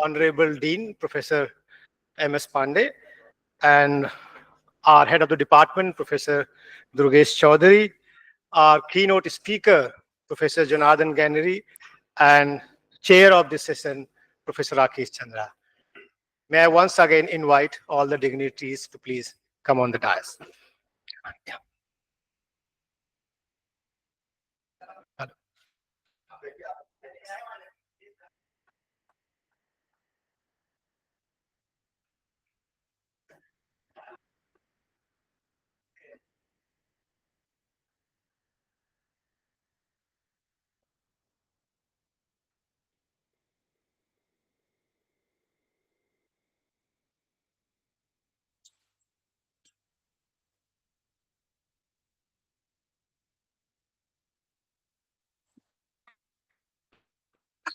Honorable Dean, Professor M.S. Pandey, and our head of the department, Professor Durgesh Chaudhary, our keynote speaker, Professor Janardhan Ganeri, and chair of this session, Professor Rakesh Chandra. May I once again invite all the dignitaries to please come on the dais. Yeah.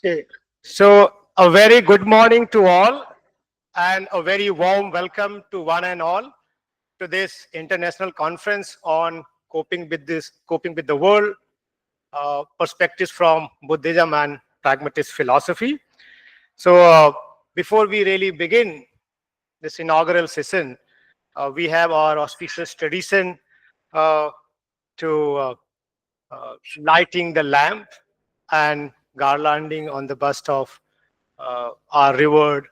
Okay. So a very good morning to all and a very warm welcome to one and all to this international conference on coping with the world, perspectives from Buddhism and Pragmatist Philosophy. So before we really begin this inaugural session, we have our auspicious tradition uh, to lighting the lamp and garlanding on the bust of our revered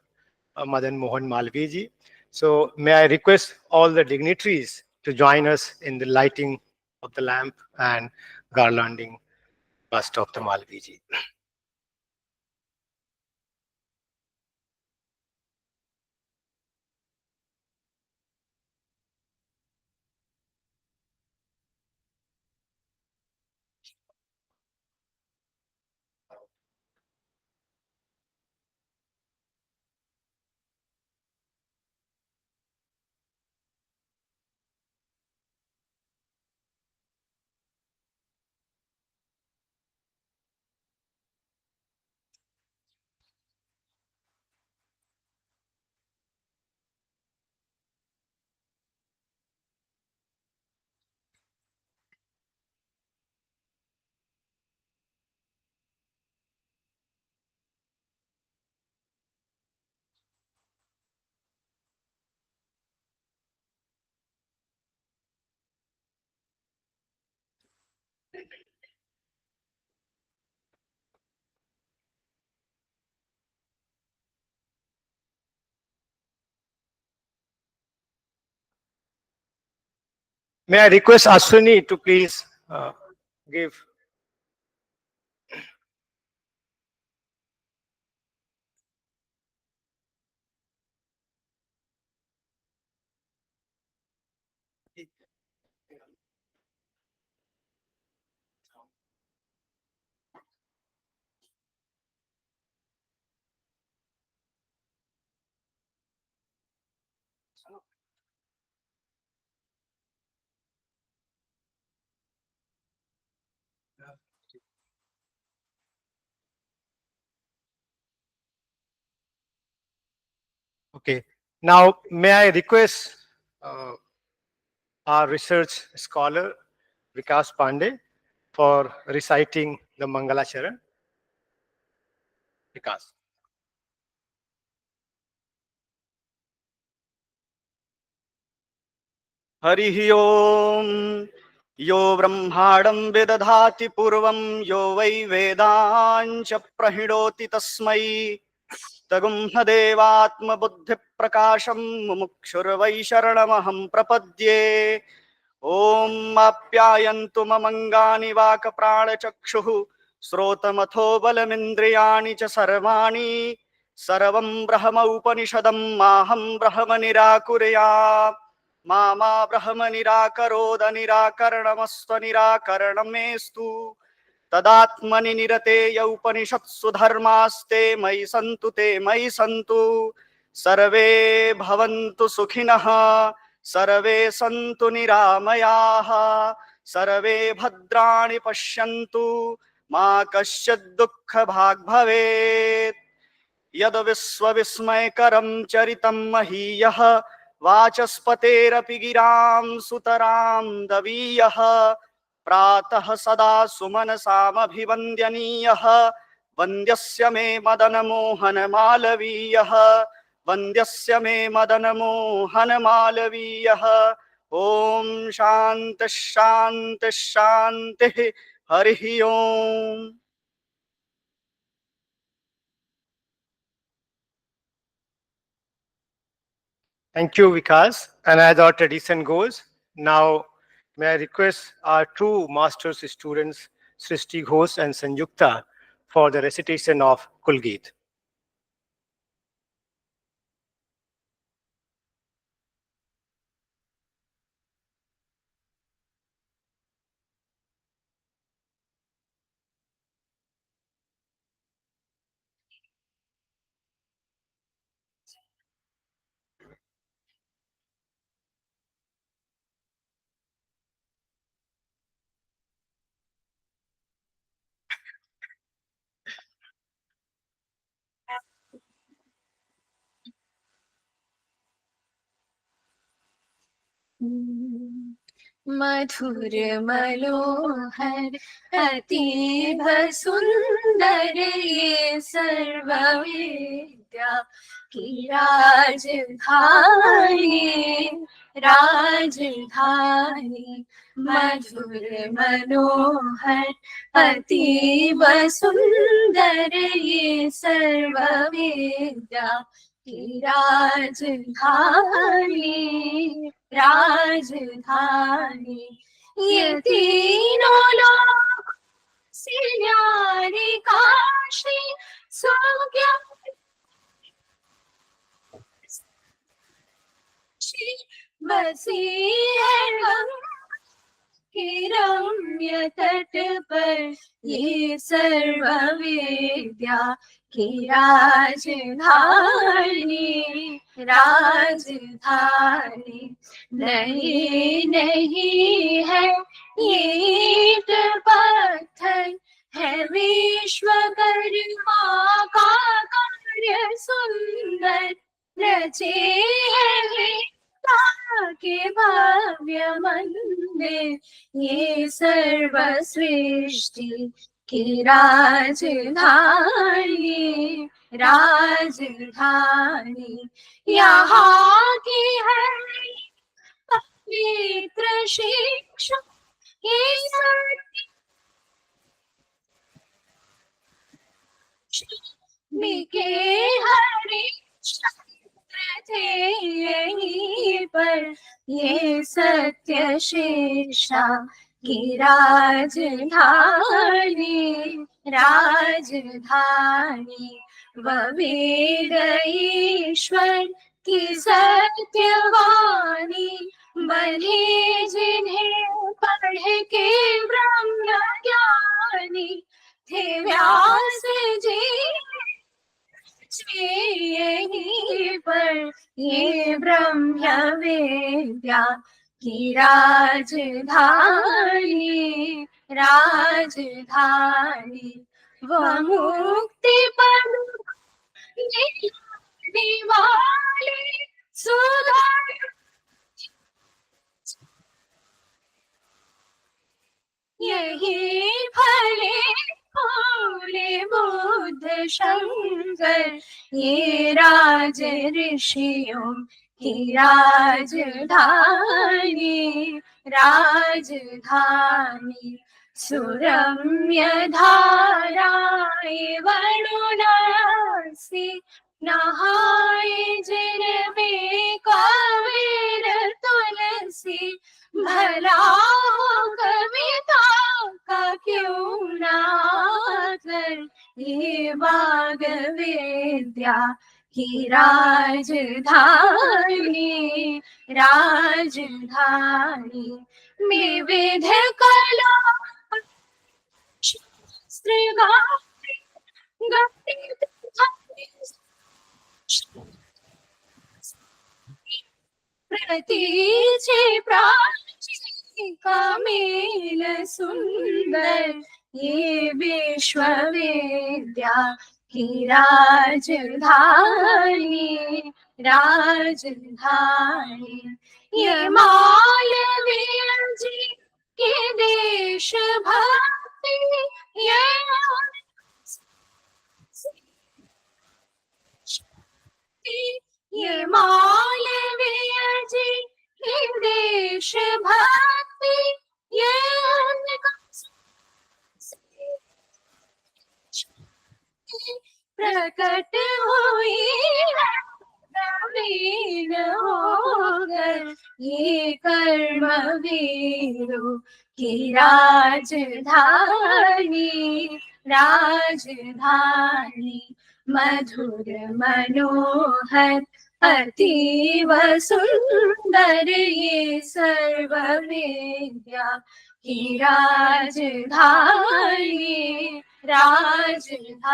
Madan Mohan Malviya. So may I request all the dignitaries to join us in the lighting of the lamp and garlanding bust of the Malviya. May I request Ashwini to please give. Okay. Now, may I request uh, our research scholar, Vikas Pandey, for reciting the Mangala Charan. Vikas. हरिः ओम् यो ब्रह्माणं विदधाति पूर्वं यो वै वेदाञ्च प्रहिणोति तस्मै तगुंहदेवात्मबुद्धिप्रकाशं मुमुक्षुर्वै शरणमहं प्रपद्ये ॐ आप्यायन्तु ममङ्गानि वाक्प्राणचक्षुः श्रोतमथो बलमिन्द्रियाणि च सर्वाणि सर्वं ब्रह्मोपनिषदं माहं ब्रह्म निराकुर्यात् मा ब्रह्म निराकरोद निराकरणमस्त्व निराकरणमेस्तु तदात्मनि निरते उपनिषत्सु धर्मास्ते मयि सन्तु ते मयि सन्तु सर्वे भवन्तु सुखिनः सर्वे सन्तु निरामयाः सर्वे भद्राणि पश्यन्तु मा कश्चित् दुःखभाग् भवेत् यद् विश्वविस्मयकरं चरितं महीयः वाचस्पतेरपि गिरां सुतरां दवीयः प्रातः सदा सुमनसामभिवन्द्यनीयः वन्द्यस्य मे मदनमोहनमालवीयः वन्द्यस्य मे मदनमोहनमालवीयः ॐ शान्तिः शान्तिः शान्तिः हरिः ओम्। Thank you, Vikas. And as our tradition goes, now may I request our two masters students, Srishti Ghosh and Sanjukta, for the recitation of Kulgeet. मधुर मनोहर अतीब सुंदर ये सर्व विद्या की राजधानी राजधानी मधुर मनोहर अतीब सुंदर ये सर्व विद्या की राजधानी राजधानी ये तीनों लोग से न्यारी काशी सुज्ञानी बसी है के रम्य तट पर ये सर्व विद्या की राजधानी राजधानी नहीं नहीं है ये ईंट पत्थर है विश्वकर्मा का कार्य सुंदर रचे है के भव्य मंदिर ये सर्व सृष्टि की राजधानी राजधानी यहाँ की है पवित्र शिक्षा ये के हरे थे यहीं पर ये सत्य शिक्षा की राजधानी राजधानी वह वेद ईश्वर की सत्यवाणी बने जिन्हें पढ़ के ब्रह्म ज्ञानी थे व्यास जी यहीं पर ये ब्रह्म विद्या की राजधानी राजधानी वह मुक्ति पद वाले सुधा यही फले फूले बुद्ध शंकर ये राज ऋषियों की राजधानी राजधानी सुरम्य धाराएं वरुणासी नहाए जिनमें कबीर तुलसी भला हो कविता का क्यों ना कर ये बाग विद्या की राजधानी राजधानी में विध कला शास्त्र गणित प्रतीचे का मेल सुंदर ये विश्वविद्या की राजधानी राजधानी ये मालवीय जी के देश भक्ति ये भक्ति ये अनका प्रकट हुई है प्रवीण होकर ये कर्म वीरों की राजधानी राजधानी मधुर मनोहर अतीव सुंदर ये सर्व विद्या की राजधानी राजधानी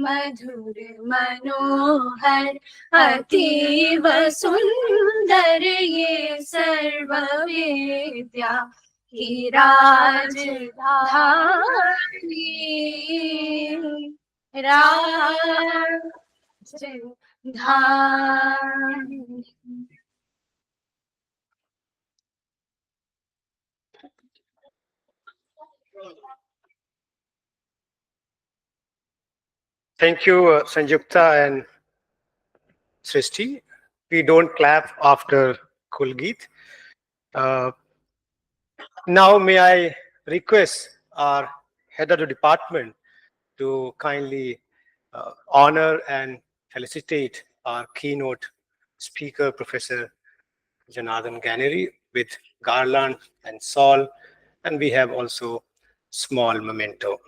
मधुर मनोहर अतीव सुंदर ये सर्व विद्या की राजधानी राजधानी. Thank you, Sanjukta and Srishti. We don't clap after Kulgeet. Uh, Now, may I request our head of the department to kindly honor and felicitate our keynote speaker, Professor Janardhan Ganeri, with garland and shawl, and we have also small memento.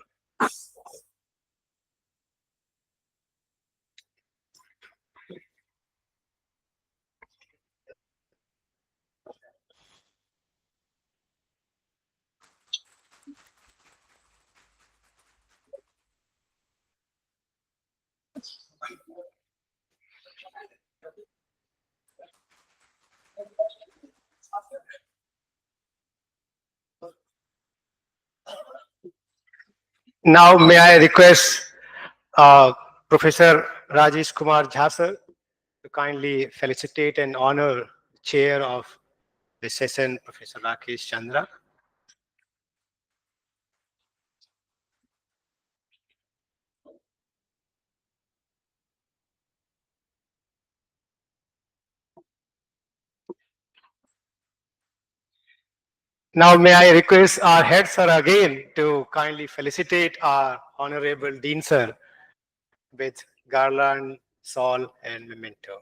Now, may I request Professor Rajesh Kumar Jha sir to kindly felicitate and honor the chair of the session, Professor Rakesh Chandra. Now, may I request our head sir again to kindly felicitate our Honorable Dean sir with garland, shawl, and memento.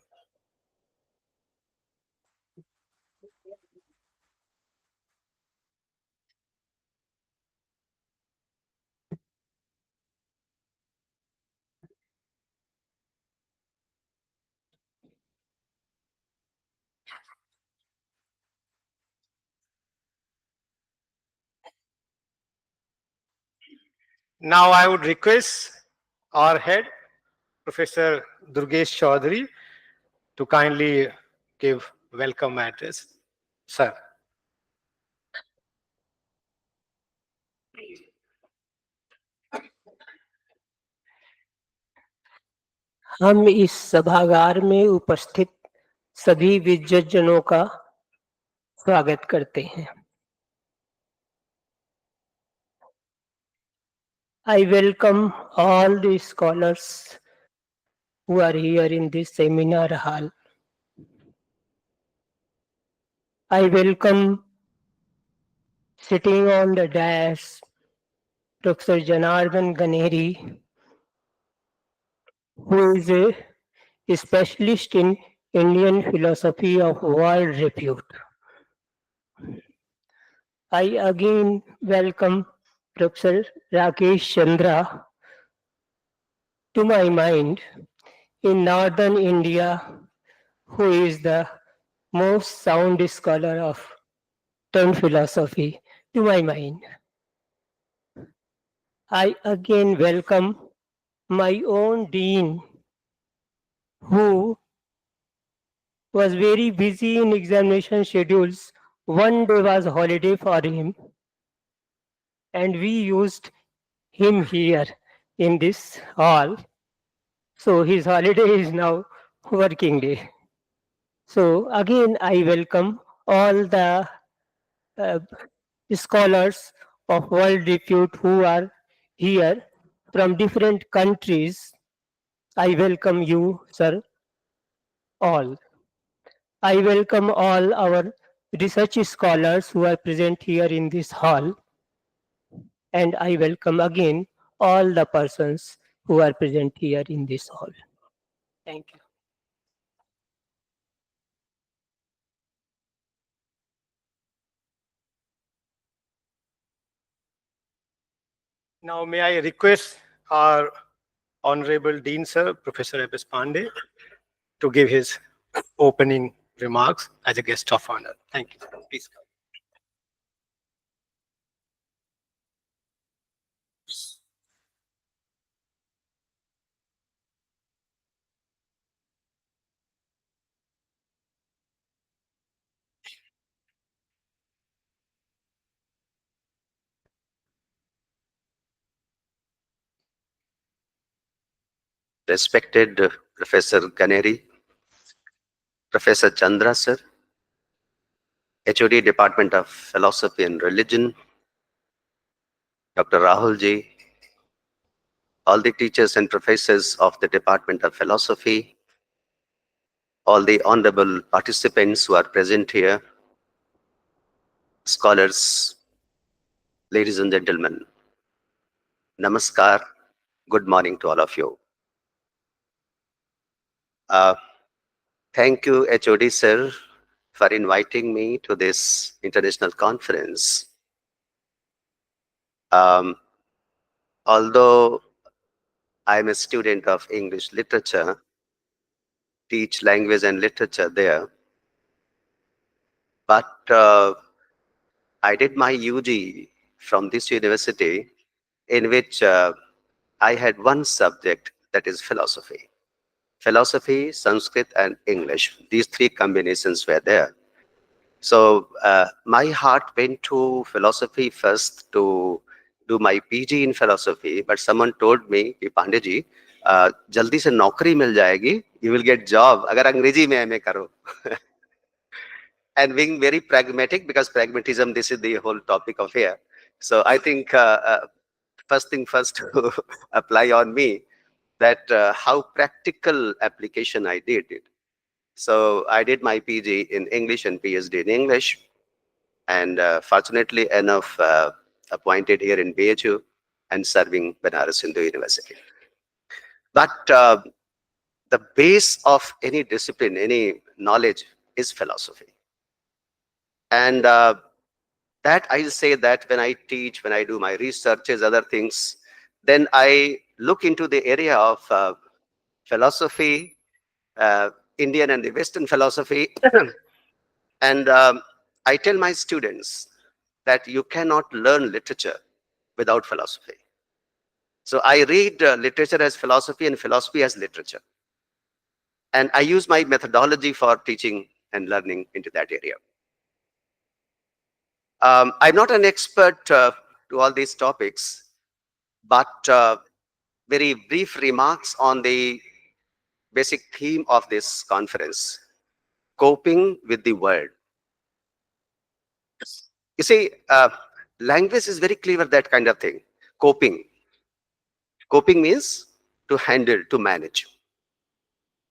Now, I would request our head, Professor Durgesh Chaudhary, to kindly give welcome address. Sir. हम इस सभागार में उपस्थित सभी विद्वज्जनों का स्वागत करते हैं. I welcome all the scholars who are here in this seminar hall. I welcome sitting on the dais Dr. Janardhan Ganeri, who is a specialist in Indian philosophy of world repute. I again welcome Professor Rakesh Chandra. To my mind, in northern India, who is the most sound scholar of Eastern philosophy, to my mind. I again welcome my own dean, who was very busy in examination schedules. One day was holiday for him, and we used him here in this hall. So his holiday is now working day. So again, I welcome all the uh, scholars of world repute who are here from different countries. I welcome you, sir, all. I welcome all our research scholars who are present here in this hall, and I welcome again all the persons who are present here in this hall. Thank you. Now, may I request our Honorable Dean Sir, Professor F.S. Pandey, to give his opening remarks as a guest of honor. Thank you. Please. Respected Professor Ganeri, Professor Chandra sir, HOD Department of Philosophy and Religion, Dr. Rahul ji, all the teachers and professors of the Department of Philosophy, all the honorable participants who are present here, scholars, ladies and gentlemen, namaskar, good morning to all of you. Uh, Thank you, HOD sir, for inviting me to this international conference. Although I'm a student of English literature, teach language and literature there, but I did my UG from this university in which I had one subject, that is philosophy. Philosophy, Sanskrit, and English. These three combinations were there. So my heart went to philosophy first to do my PG in philosophy, but someone told me, कि पांडे जी, जल्दी से नौकरी मिल जाएगी, you will get job अगर अंग्रेजी में MA करो. And being very pragmatic, because pragmatism, this is the whole topic of here. So I think first thing first to apply on me that how practical application I did it. So I did my PG in English and PhD in English, and fortunately enough appointed here in BHU and serving Banaras Hindu University. But the base of any discipline, any knowledge is philosophy. And that I'll say that when I teach, when I do my researches, other things, then I look into the area of philosophy, Indian and the Western philosophy. And I tell my students that you cannot learn literature without philosophy. So I read literature as philosophy and philosophy as literature. And I use my methodology for teaching and learning into that area. I'm not an expert to all these topics, but very brief remarks on the basic theme of this conference, coping with the world. You see, language is very clever, that kind of thing. Coping. Coping means to handle, to manage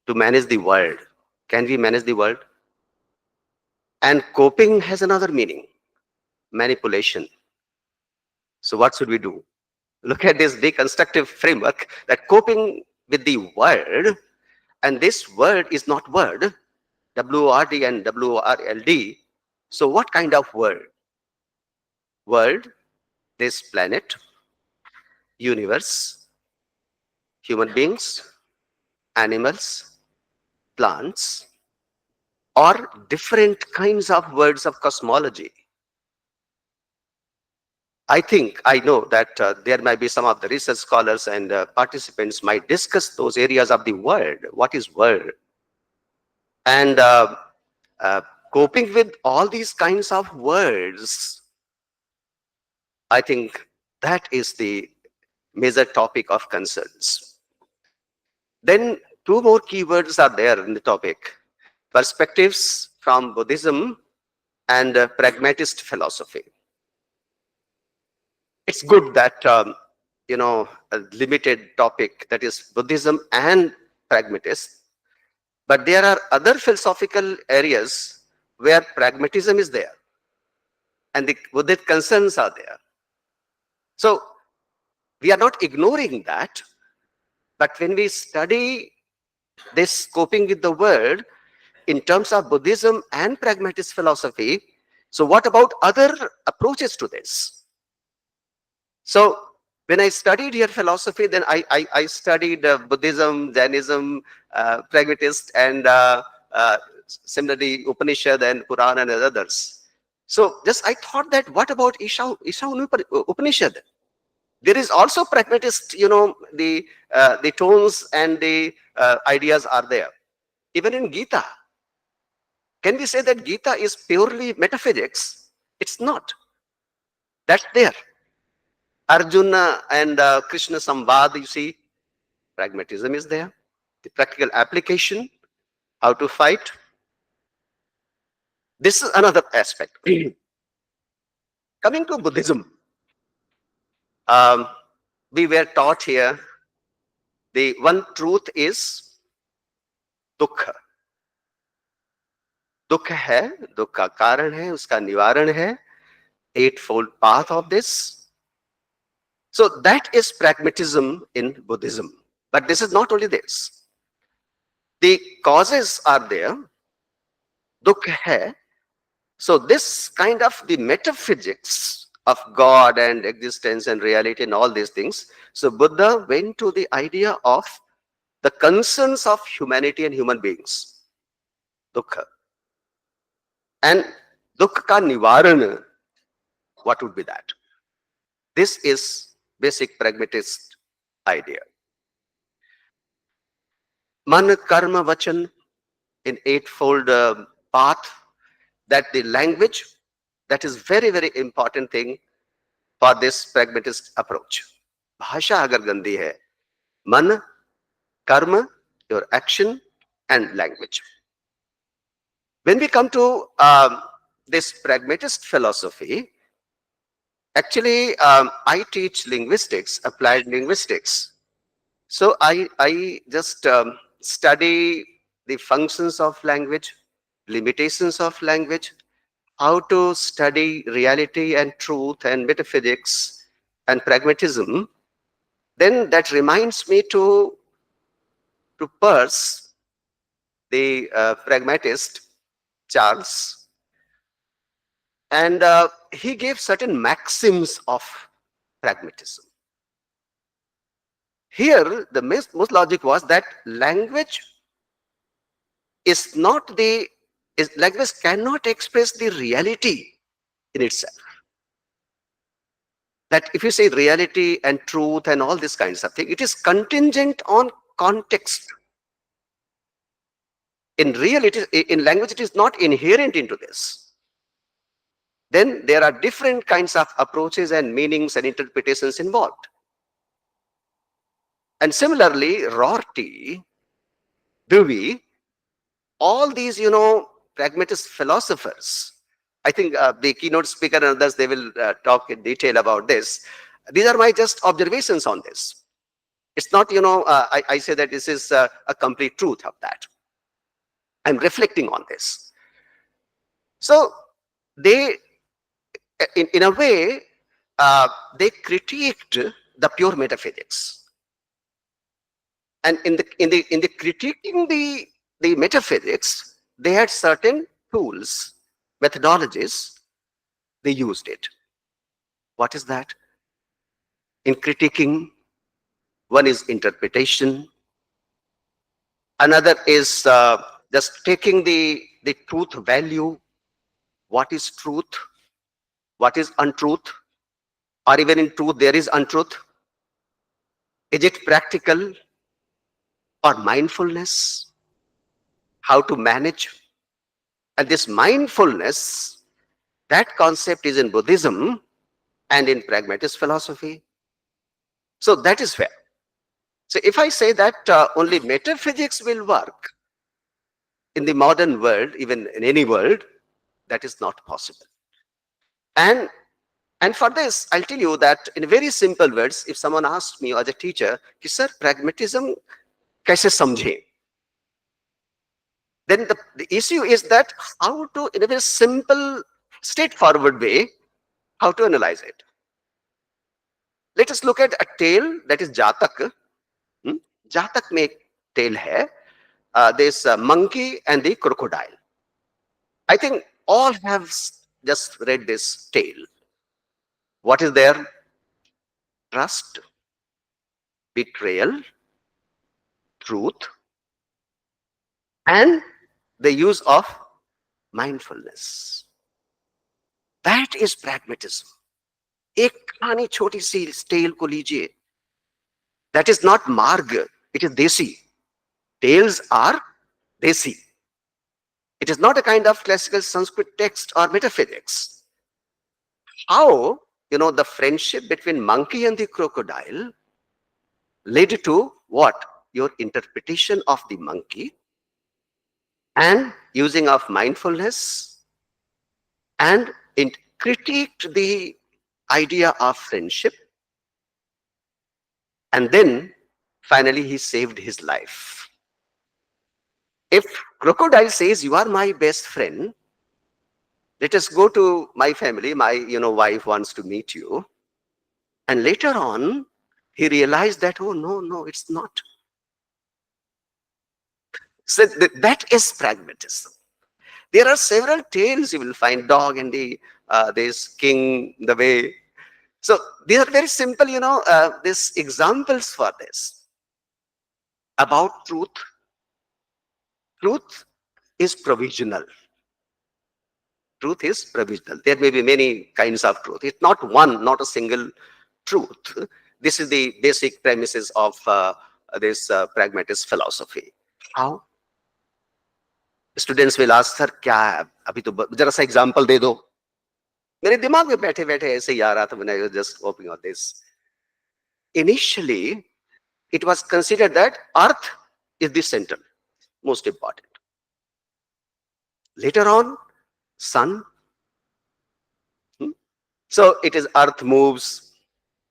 the world. Can we manage the world? And coping has another meaning, manipulation. So what should we do? Look at this deconstructive framework, that coping with the world, and this word is not word, W-O-R-D and W-O-R-L-D. So what kind of world? World, this planet, universe, human beings, animals, plants, or different kinds of words of cosmology. I know that there might be some of the research scholars and participants might discuss those areas of the world. What is world? And uh, coping with all these kinds of words, I think that is the major topic of concerns. Then two more keywords are there in the topic: perspectives from Buddhism and pragmatist philosophy. It's good that a limited topic, that is Buddhism and pragmatist, but there are other philosophical areas where pragmatism is there and the Buddhist concerns are there. So we are not ignoring that, but when we study this coping with the world in terms of Buddhism and pragmatist philosophy, so what about other approaches to this? So when I studied here philosophy, then I studied Buddhism, Jainism, pragmatist, and similarly Upanishad and Quran and others. So just I thought that what about Isha Upanishad? There is also pragmatist, the tones and the ideas are there. Even in Gita, can we say that Gita is purely metaphysics? It's not. That's there. Arjuna and Krishna Samvad, you see, pragmatism is there. The practical application, how to fight. This is another aspect. Coming to Buddhism, um, we were taught here the one truth is दुख. दुख है, दुख का कारण है, उसका निवारण है, eightfold path of this. So that is pragmatism in Buddhism. But this is not only this. The causes are there, dukh hai. So this kind of the metaphysics of God and existence and reality and all these things. So Buddha went to the idea of the concerns of humanity and human beings. Dukkha. And dukkha ka nivarana, what would be that? This is basic pragmatist idea. Man, karma, vachan in eightfold path, that the language, that is very, very important thing for this pragmatist approach. Bhasha agar gandhi hai, man, karma, your action and language. When we come to this pragmatist philosophy, actually I teach linguistics, applied linguistics. So I just study the functions of language, limitations of language, how to study reality and truth and metaphysics and pragmatism. Then that reminds me to Peirce, the pragmatist Charles, and he gave certain maxims of pragmatism. Here, the most logic was that language is not the, language cannot express the reality in itself. That if you say reality and truth and all these kinds of things, it is contingent on context. In in language, it is not inherent into this. Then there are different kinds of approaches and meanings and interpretations involved. And similarly, Rorty, Dewey, all these, pragmatist philosophers, I think the keynote speaker and others, they will talk in detail about this. These are my just observations on this. It's not, I say that this is a complete truth of that. I'm reflecting on this. So they, in a way, they critiqued the pure metaphysics. And in the critiquing the metaphysics, they had certain tools, methodologies, they used it. What is that? In critiquing, one is interpretation, another is just taking the truth value, what is truth, what is untruth, or even in truth there is untruth. Is it practical or mindfulness? How to manage? And this mindfulness, that concept is in Buddhism and in pragmatist philosophy. So that is fair. So if I say that only metaphysics will work in the modern world, even in any world, that is not possible. And for this, I'll tell you that in very simple words, if someone asks me as a teacher, sir, pragmatism kaise samjhe? then the issue is that how to, in a very simple, straightforward way, how to analyze it. Let us look at a tale that is Jatak. Hmm? Jatak में एक tale है. This monkey and the crocodile. I think all have just read this tale. What is there? Trust, betrayal, truth, and the use of mindfulness. That is pragmatism. एक कहानी छोटी सी tale को लीजिए. That is not marg, it is desi. Tales are desi. It is not a kind of classical Sanskrit text or metaphysics. How, the friendship between monkey and the crocodile led to what? Your interpretation of the monkey and using of mindfulness, and it critiqued the idea of friendship, and then finally he saved his life. If crocodile says, you are my best friend, let us go to my family, my wife wants to meet you, and later on he realized that, oh no, it's not. So that is pragmatism. There are several tales you will find, dog and the this king, the way. So these are very simple, these examples for this. About truth. Truth is provisional. Truth is provisional. There may be many kinds of truth. It's not one, not a single truth. This is the basic premises of this pragmatist philosophy. How? Students will ask, sir, क्या है? अभी तो जरा सा example दे दो. मेरे दिमाग में बैठे बैठे ऐसे ही आ रहा था when I was just hoping on this. Initially, it was considered that Earth is the center, most important. Later on, Sun. So it is Earth moves,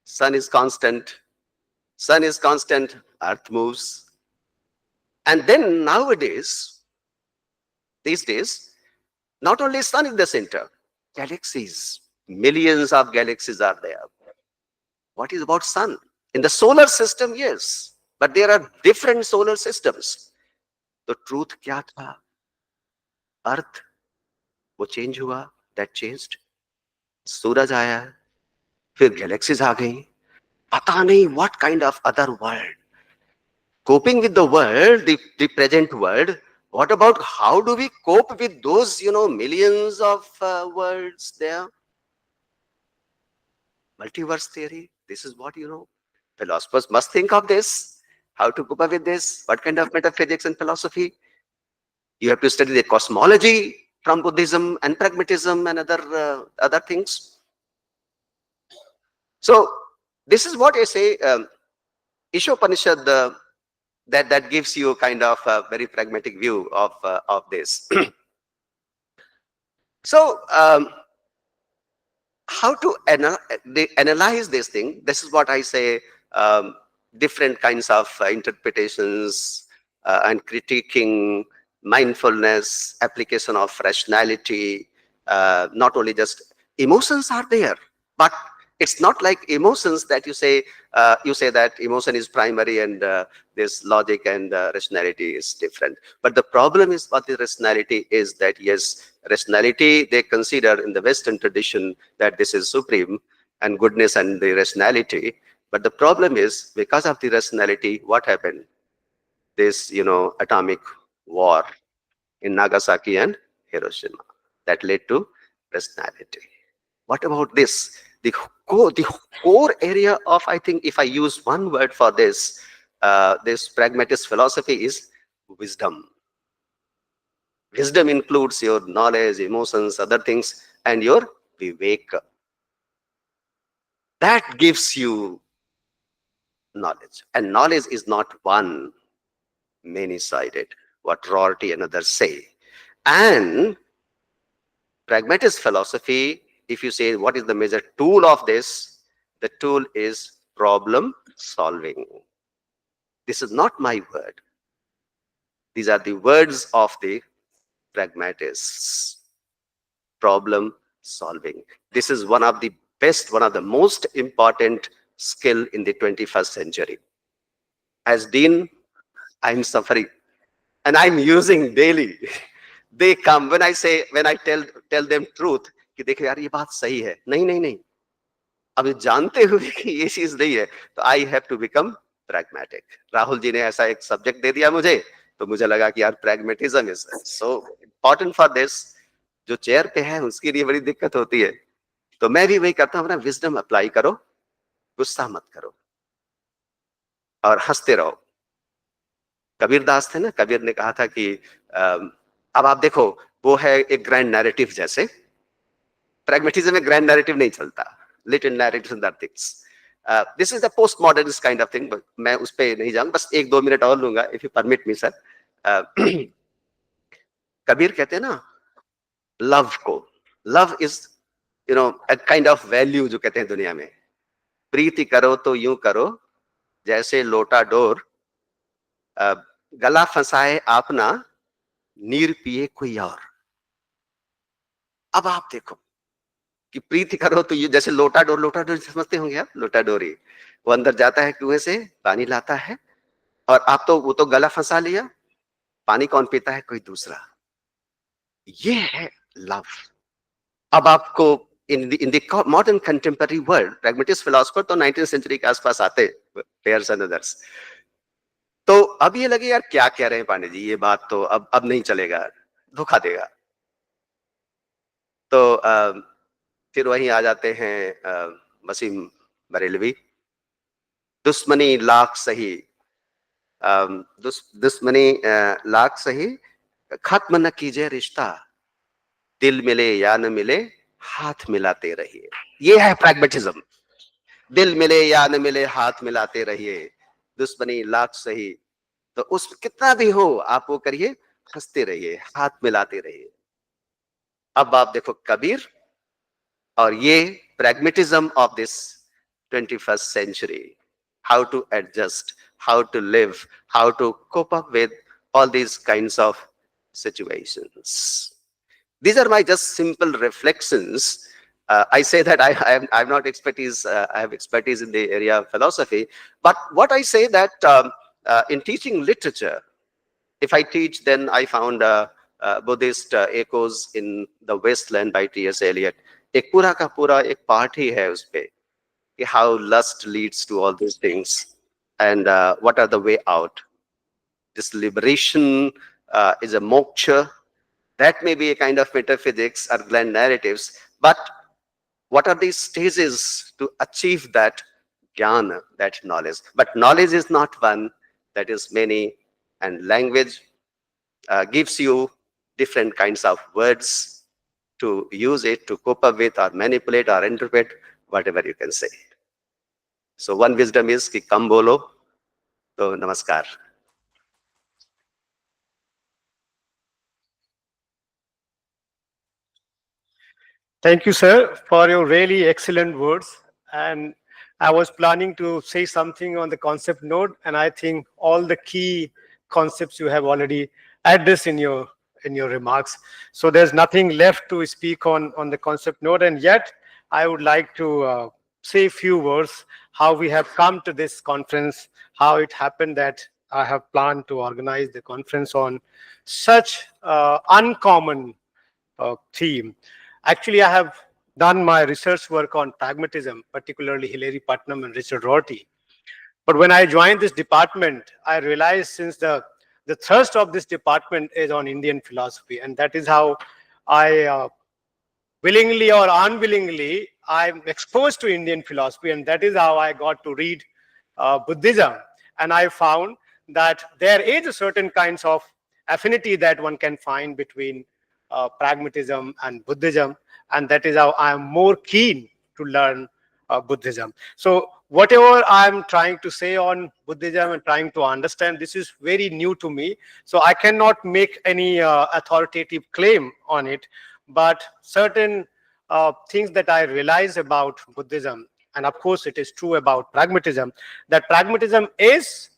Sun is constant. Sun is constant, Earth moves. And then nowadays, these days, not only Sun is the center, galaxies, millions of galaxies are there. What is about Sun? In the solar system, yes, but there are different solar systems. The truth क्या था? Earth, वो change हुआ, that changed. सूरज आया, फिर galaxies आ गई. पता नहीं what kind of other world. Coping with the world, the present world. What about how do we cope with those, millions of worlds there? Multiverse theory. This is what, philosophers must think of this. How to cope up with this? What kind of metaphysics and philosophy? You have to study the cosmology from Buddhism and pragmatism and other things. So this is what I say. Ishopanishad, that gives you kind of a very pragmatic view of this. So how to analyze this thing? This is what I say. Different kinds of interpretations and critiquing, mindfulness, application of rationality. Not only just emotions are there, but it's not like emotions that you say that emotion is primary and this logic and rationality is different. But the problem is what the rationality is, that yes, rationality, they consider in the Western tradition that this is supreme, and goodness and the rationality. But the problem is, because of the rationality, what happened? This, atomic war in Nagasaki and Hiroshima, that led to rationality. What about this? The core area of, I think, if I use one word for this, this pragmatist philosophy is wisdom. Wisdom includes your knowledge, emotions, other things, and your vivek. That gives you knowledge. And knowledge is not one, many-sided, what Rorty and others say. And pragmatist philosophy, if you say what is the major tool of this, the tool is problem solving. This is not my word. These are the words of the pragmatists. Problem solving. This is one of the best, one of the most important skill in the 21st century. As Dean, I'm suffering and I'm using daily. They come when I say, when I tell them truth कि देखो यार ये बात सही है, नहीं नहीं नहीं, अब ये जानते हुए कि ये चीज नहीं है, तो I have to become pragmatic. Rahul ji ने ऐसा एक सब्जेक्ट दे दिया मुझे, तो मुझे लगा कि यार pragmatism is so important for this. जो चेयर पे है उसके लिए बड़ी दिक्कत होती है, तो मैं भी वही करता हूँ ना, विजडम अप्लाई करो, गुस्सा मत करो और हंसते रहो. कबीर दास थे ना, कबीर ने कहा था कि अब आप देखो, वो है एक ग्रैंड नैरेटिव जैसे. प्रैग्मेटिज्म में ग्रैंड नैरेटिव नहीं चलता, little narratives and other things. This is the post modernist kind of thing. मैं उस पर नहीं जाऊंगा, बस 1-2 मिनट और लूंगा, if you permit me sir. Kabir कहते हैं ना, लव को, love is a kind of value जो कहते हैं दुनिया में. प्रीति करो तो यूं करो जैसे लोटा डोर, गला फंसाए आपना, नीर पिए कोई और. अब आप देखो कि प्रीति करो तो ये जैसे लोटा डोर, लोटा डोर समझते होंगे आप, लोटा डोरी, वो अंदर जाता है कुएं से, पानी लाता है, और आप तो वो तो गला फंसा लिया, पानी कौन पीता है? कोई दूसरा. ये है लव. अब आपको in the modern contemporary world, pragmatist philosopher तो 19th सेंचुरी के आसपास आते, पेयर्स एंड अदर्स. तो अब ये लगे यार क्या कह रहे हैं पांडे जी, ये बात तो अब नहीं चलेगा, धोखा देगा. तो फिर वहीं आ जाते हैं वसीम बरेलवी. दुश्मनी लाख सही, दुश्मनी लाख सही, खत्म न कीजिए रिश्ता, दिल मिले या न मिले हाथ मिलाते रहिए. ये है प्रैग्मेटिज्म. दिल मिले या न मिले हाथ मिलाते रहिए, दुश्मनी लाख सही, तो उस कितना भी हो आप वो करिए, हंसते रहिए, हाथ मिलाते रहिए. अब आप देखो कबीर और ये pragmatism of this 21st century, how to adjust, how to live, how to cope up with all these kinds of situations. These are my just simple reflections. I say that I'm not expertise, I have expertise in the area of philosophy, but what I say that in teaching literature, if I teach, then I found Buddhist echoes in the Wasteland by T.S. Eliot. एक पूरा का पूरा एक part ही है उस पे कि how lust leads to all these things and what are the way out. This liberation is a moksha. That may be a kind of metaphysics or grand narratives, but what are these stages to achieve that jnana, that knowledge? But knowledge is not one, that is many, and language gives you different kinds of words to use it to cope up with or manipulate or interpret, whatever you can say. So one wisdom is कि कम बोलो. तो नमस्कार. Thank you, sir, for your really excellent words. And I was planning to say something on the concept note, and I think all the key concepts you have already addressed in your remarks. So there's nothing left to speak on the concept note. And yet, I would like to say a few words how we have come to this conference, how it happened that I have planned to organize the conference on such uncommon theme. Actually, I have done my research work on pragmatism, particularly Hilary Putnam and Richard Rorty. But when I joined this department, I realized since the thrust of this department is on Indian philosophy, and that is how I willingly or unwillingly, I'm exposed to Indian philosophy, and that is how I got to read Buddhism. And I found that there is a certain kinds of affinity that one can find between pragmatism and Buddhism, and that is how I am more keen to learn Buddhism. So whatever I'm trying to say on Buddhism and trying to understand, this is very new to me. So I cannot make any authoritative claim on it, but certain things that I realize about Buddhism, and of course it is true about pragmatism, that pragmatism is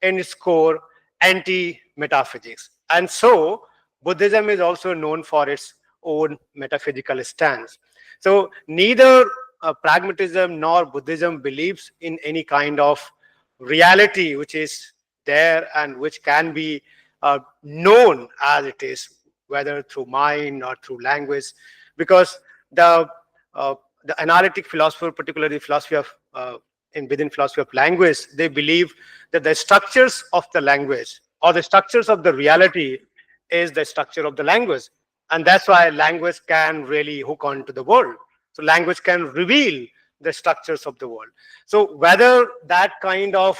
in its core anti-metaphysics. And so Buddhism is also known for its own metaphysical stance. So neither pragmatism nor Buddhism believes in any kind of reality which is there and which can be known as it is, whether through mind or through language, because the uh, the analytic philosopher, particularly philosophy of within philosophy of language, they believe that the structures of the language or the structures of the reality is the structure of the language, and that's why language can really hook on to the world. So language can reveal the structures of the world. So whether that kind of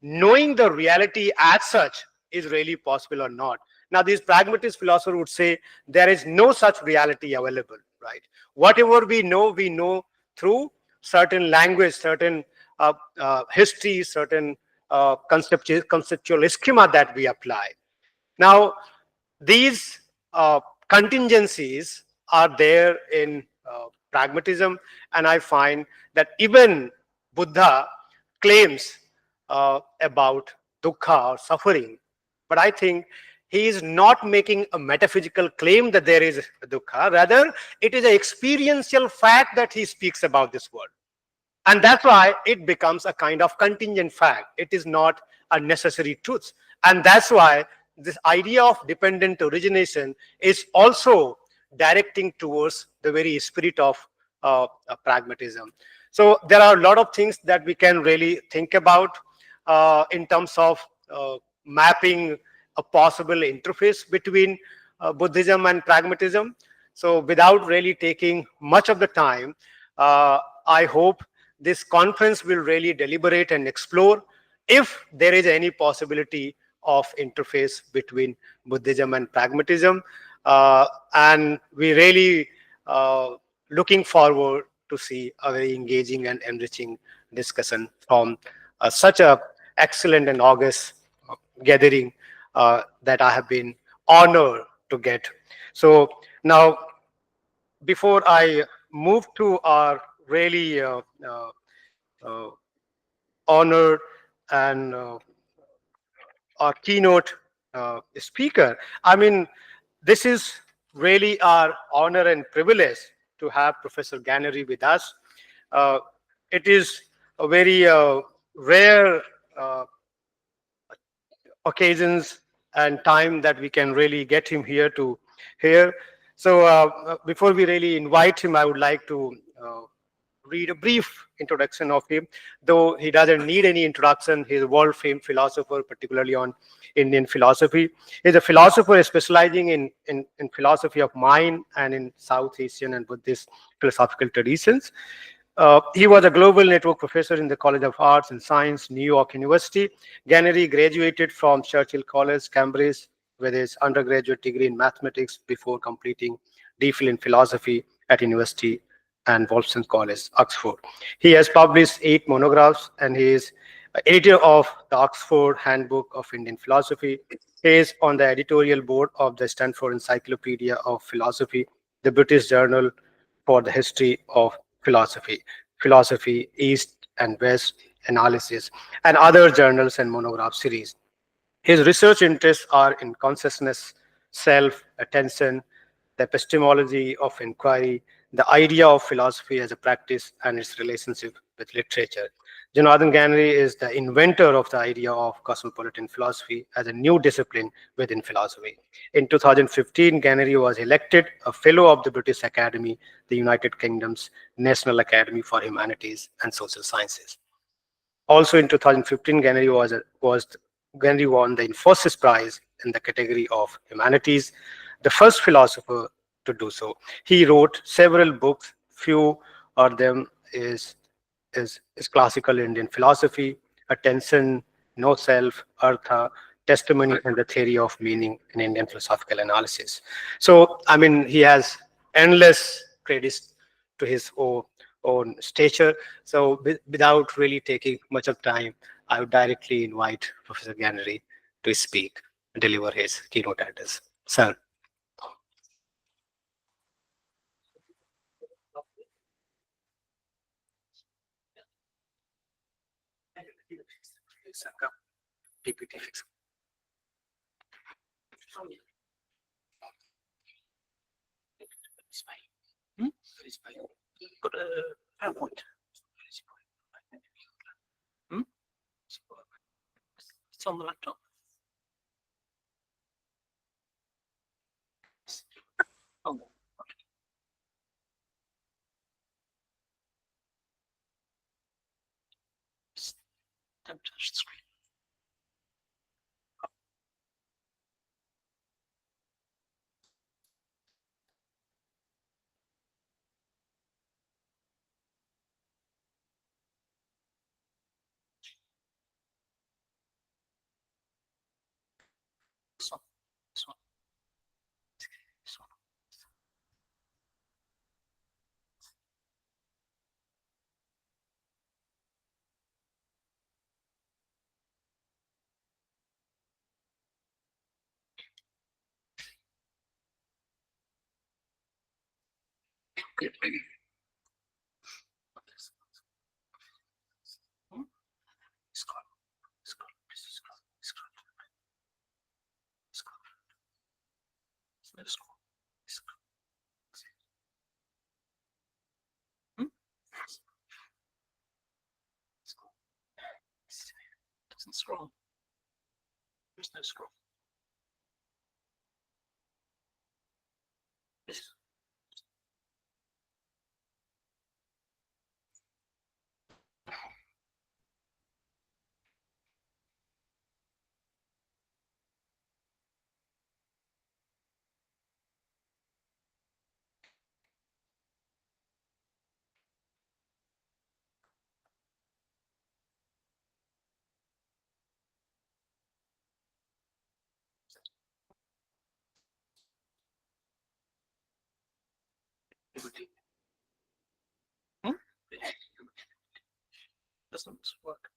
knowing the reality as such is really possible or not. Now, these pragmatist philosophers would say there is no such reality available, right? Whatever we know through certain language, certain history, certain conceptual schema that we apply. Now, these contingencies are there in pragmatism, and I find that even Buddha claims about dukkha or suffering, but I think he is not making a metaphysical claim that there is dukkha. Rather, it is an experiential fact that he speaks about this world. And that's why it becomes a kind of contingent fact. It is not a necessary truth. And that's why this idea of dependent origination is also directing towards the very spirit of pragmatism. So there are a lot of things that we can really think about in terms of mapping a possible interface between Buddhism and pragmatism. So without really taking much of the time, I hope this conference will really deliberate and explore if there is any possibility of interface between Buddhism and pragmatism. And we really looking forward to see a very engaging and enriching discussion from such a excellent and august gathering that I have been honored to get. So now, before I move to our really uh, honored and our keynote speaker, I mean, this is really our honor and privilege to have Professor Gannery with us. Uh, it is a very rare uh, occasions and time that we can really get him here to hear. So before we really invite him, I would like to read a brief introduction of him. Though he doesn't need any introduction, he's a world-famed philosopher, particularly on Indian philosophy. He's a philosopher specializing in philosophy of mind and in South Asian and Buddhist philosophical traditions. He was a global network professor in the College of Arts and Science, New York University. Gannery graduated from Churchill College, Cambridge, with his undergraduate degree in mathematics before completing DPhil in philosophy at University and Wolfson College, Oxford. He has published 8 monographs and he is editor of the Oxford Handbook of Indian Philosophy. He is on the editorial board of the Stanford Encyclopedia of Philosophy, the British Journal for the History of Philosophy, Philosophy East and West Analysis, and other journals and monograph series. His research interests are in consciousness, self, attention, the epistemology of inquiry, the idea of philosophy as a practice, and its relationship with literature. Jonathan Gannery is the inventor of the idea of cosmopolitan philosophy as a new discipline within philosophy. In 2015, Gannery was elected a Fellow of the British Academy, the United Kingdom's National Academy for Humanities and Social Sciences. Also in 2015, Gannery won the Infosys Prize in the category of humanities, the first philosopher to do so. He wrote several books. Few of them is classical Indian philosophy, attention, no self, artha, testimony, and the theory of meaning in Indian philosophical analysis. So, I mean, he has endless credits to his own stature. So, without really taking much of time, I would directly invite Professor Gannery to speak and deliver his keynote address. Sir. PPT fix. Got a PowerPoint. Hmm? It's on the laptop. Oh. Don't touch the screen. This one. This one. This one. Doesn't scroll. There's no scroll. This. Hmm? Doesn't work.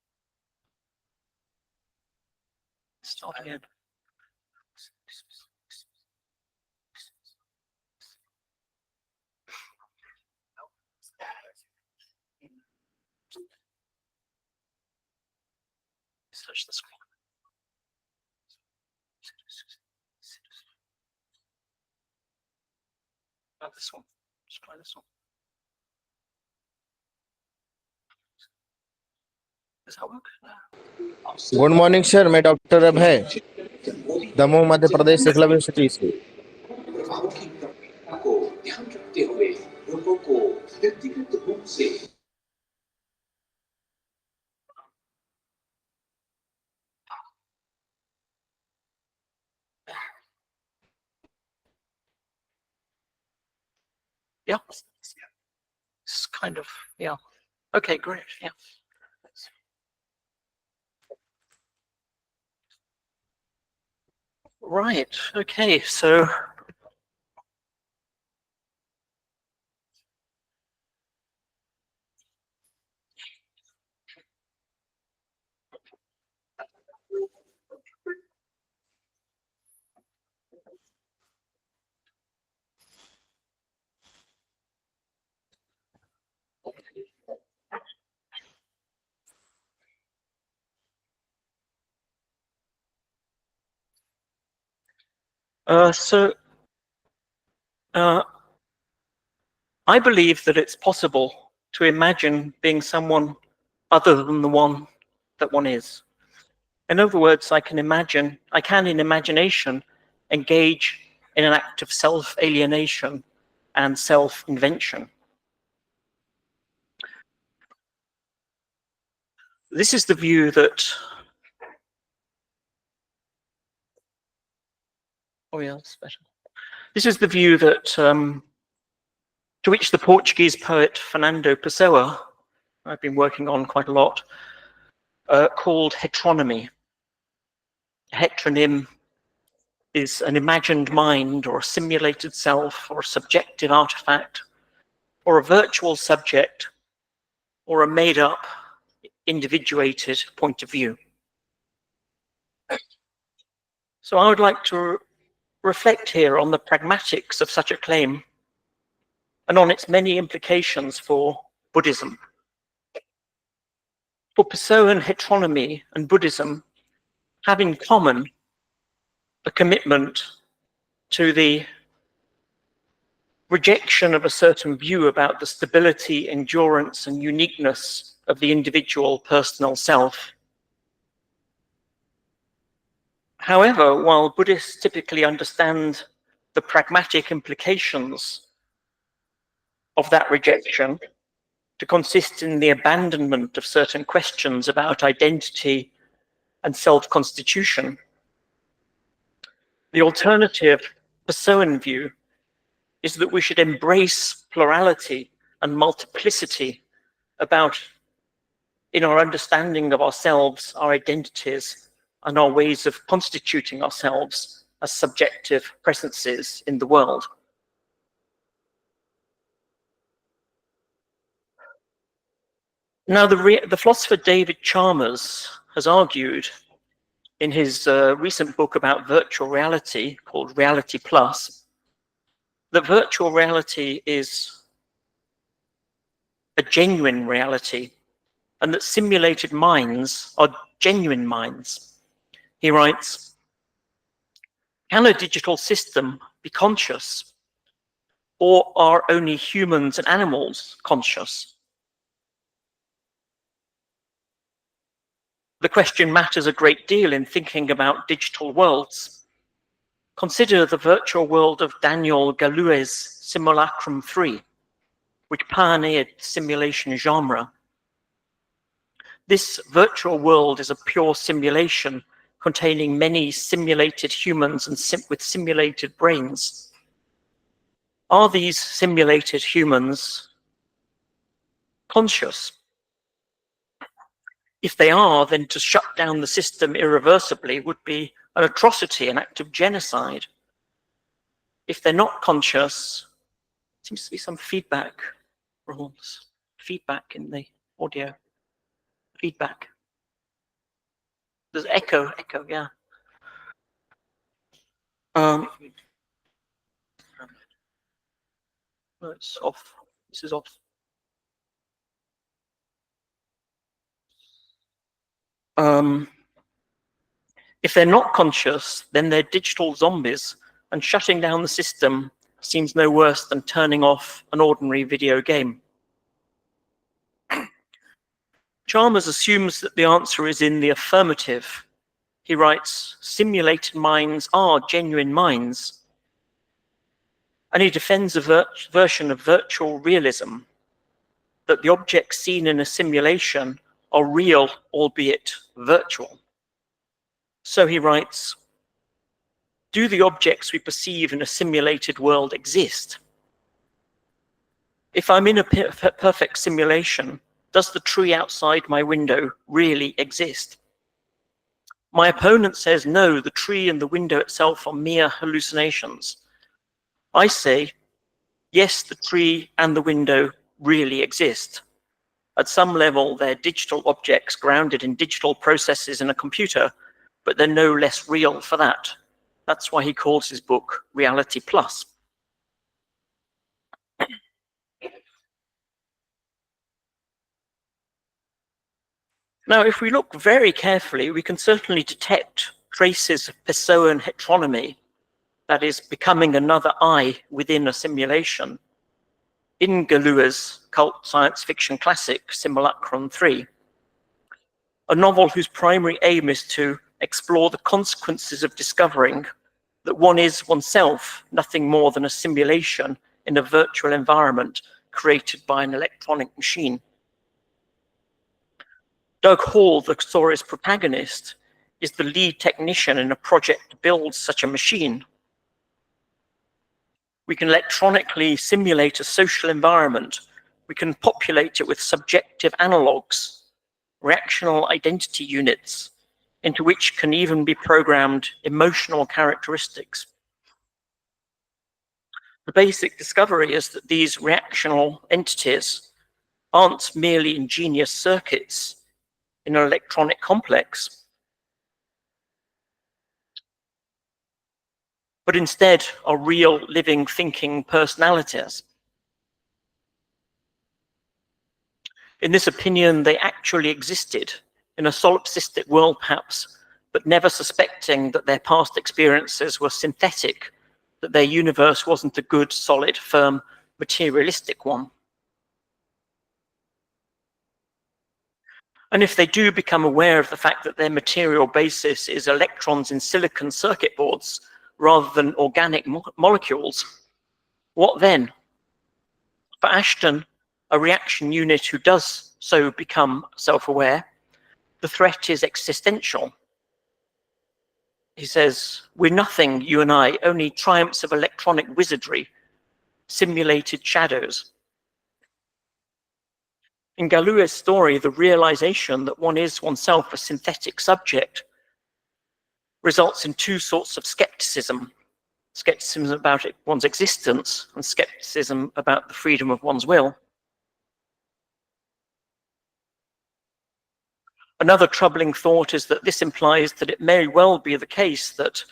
Start again. Touch the screen. This one. Let's try this one. Does that work? Good morning sir, मैं doctor अभय, Damoh Madhya Pradesh Eklavya university से। Yeah. It's kind of, yeah. Okay, great. Yeah. Right. Okay. So I believe that it's possible to imagine being someone other than the one that one is. In other words, I can in imagination engage in an act of self-alienation and self-invention. This is the view that, oh yeah, that's better. This is the view that, to which the Portuguese poet Fernando Pessoa, I've been working on quite a lot, called heteronomy. A heteronym is an imagined mind or a simulated self or a subjective artifact or a virtual subject or a made-up, individuated point of view. So I would like to reflect here on the pragmatics of such a claim and on its many implications for Buddhism. For Pessoan heteronomy and Buddhism have in common a commitment to the rejection of a certain view about the stability, endurance, and uniqueness of the individual personal self. However, while Buddhists typically understand the pragmatic implications of that rejection to consist in the abandonment of certain questions about identity and self-constitution, the alternative Pessoan view is that we should embrace plurality and multiplicity in our understanding of ourselves, our identities, and our ways of constituting ourselves as subjective presences in the world. Now, the philosopher David Chalmers has argued in his recent book about virtual reality called Reality Plus that virtual reality is a genuine reality and that simulated minds are genuine minds. He writes, "Can a digital system be conscious, or are only humans and animals conscious? The question matters a great deal in thinking about digital worlds. Consider the virtual world of Daniel Galouet's Simulacrum 3, which pioneered the simulation genre. This virtual world is a pure simulation containing many simulated humans and with simulated brains. Are these simulated humans conscious? If they are, then to shut down the system irreversibly would be an atrocity, an act of genocide. If they're not conscious, seems to be some feedback rules. Feedback in the audio. Feedback. There's echo, yeah. No, it's off. This is off. If they're not conscious, then they're digital zombies, and shutting down the system seems no worse than turning off an ordinary video game. Chalmers assumes that the answer is in the affirmative. He writes, simulated minds are genuine minds. And he defends a version of virtual realism, that the objects seen in a simulation are real, albeit virtual. So he writes, do the objects we perceive in a simulated world exist? If I'm in a perfect simulation, does the tree outside my window really exist? My opponent says, no, the tree and the window itself are mere hallucinations. I say, yes, the tree and the window really exist. At some level, they're digital objects grounded in digital processes in a computer, but they're no less real for that. That's why he calls his book Reality Plus. Now, if we look very carefully, we can certainly detect traces of Pessoan heteronomy, that is, becoming another I within a simulation, in Galouet's cult science fiction classic, Simulacrum 3, a novel whose primary aim is to explore the consequences of discovering that one is oneself nothing more than a simulation in a virtual environment created by an electronic machine. Doug Hall, the story's protagonist, is the lead technician in a project to build such a machine. We can electronically simulate a social environment. We can populate it with subjective analogues, reactional identity units, into which can even be programmed emotional characteristics. The basic discovery is that these reactional entities aren't merely ingenious circuits in an electronic complex, but instead are real, living, thinking personalities. In this opinion, they actually existed in a solipsistic world perhaps, but never suspecting that their past experiences were synthetic, that their universe wasn't a good, solid, firm, materialistic one. And if they do become aware of the fact that their material basis is electrons in silicon circuit boards rather than organic molecules, what then? For Ashton, a reaction unit who does so become self-aware, the threat is existential. He says, we're nothing, you and I, only triumphs of electronic wizardry, simulated shadows. In Galue's story, the realization that one is oneself a synthetic subject results in two sorts of skepticism. Skepticism about one's existence and skepticism about the freedom of one's will. Another troubling thought is that this implies that it may well be the case that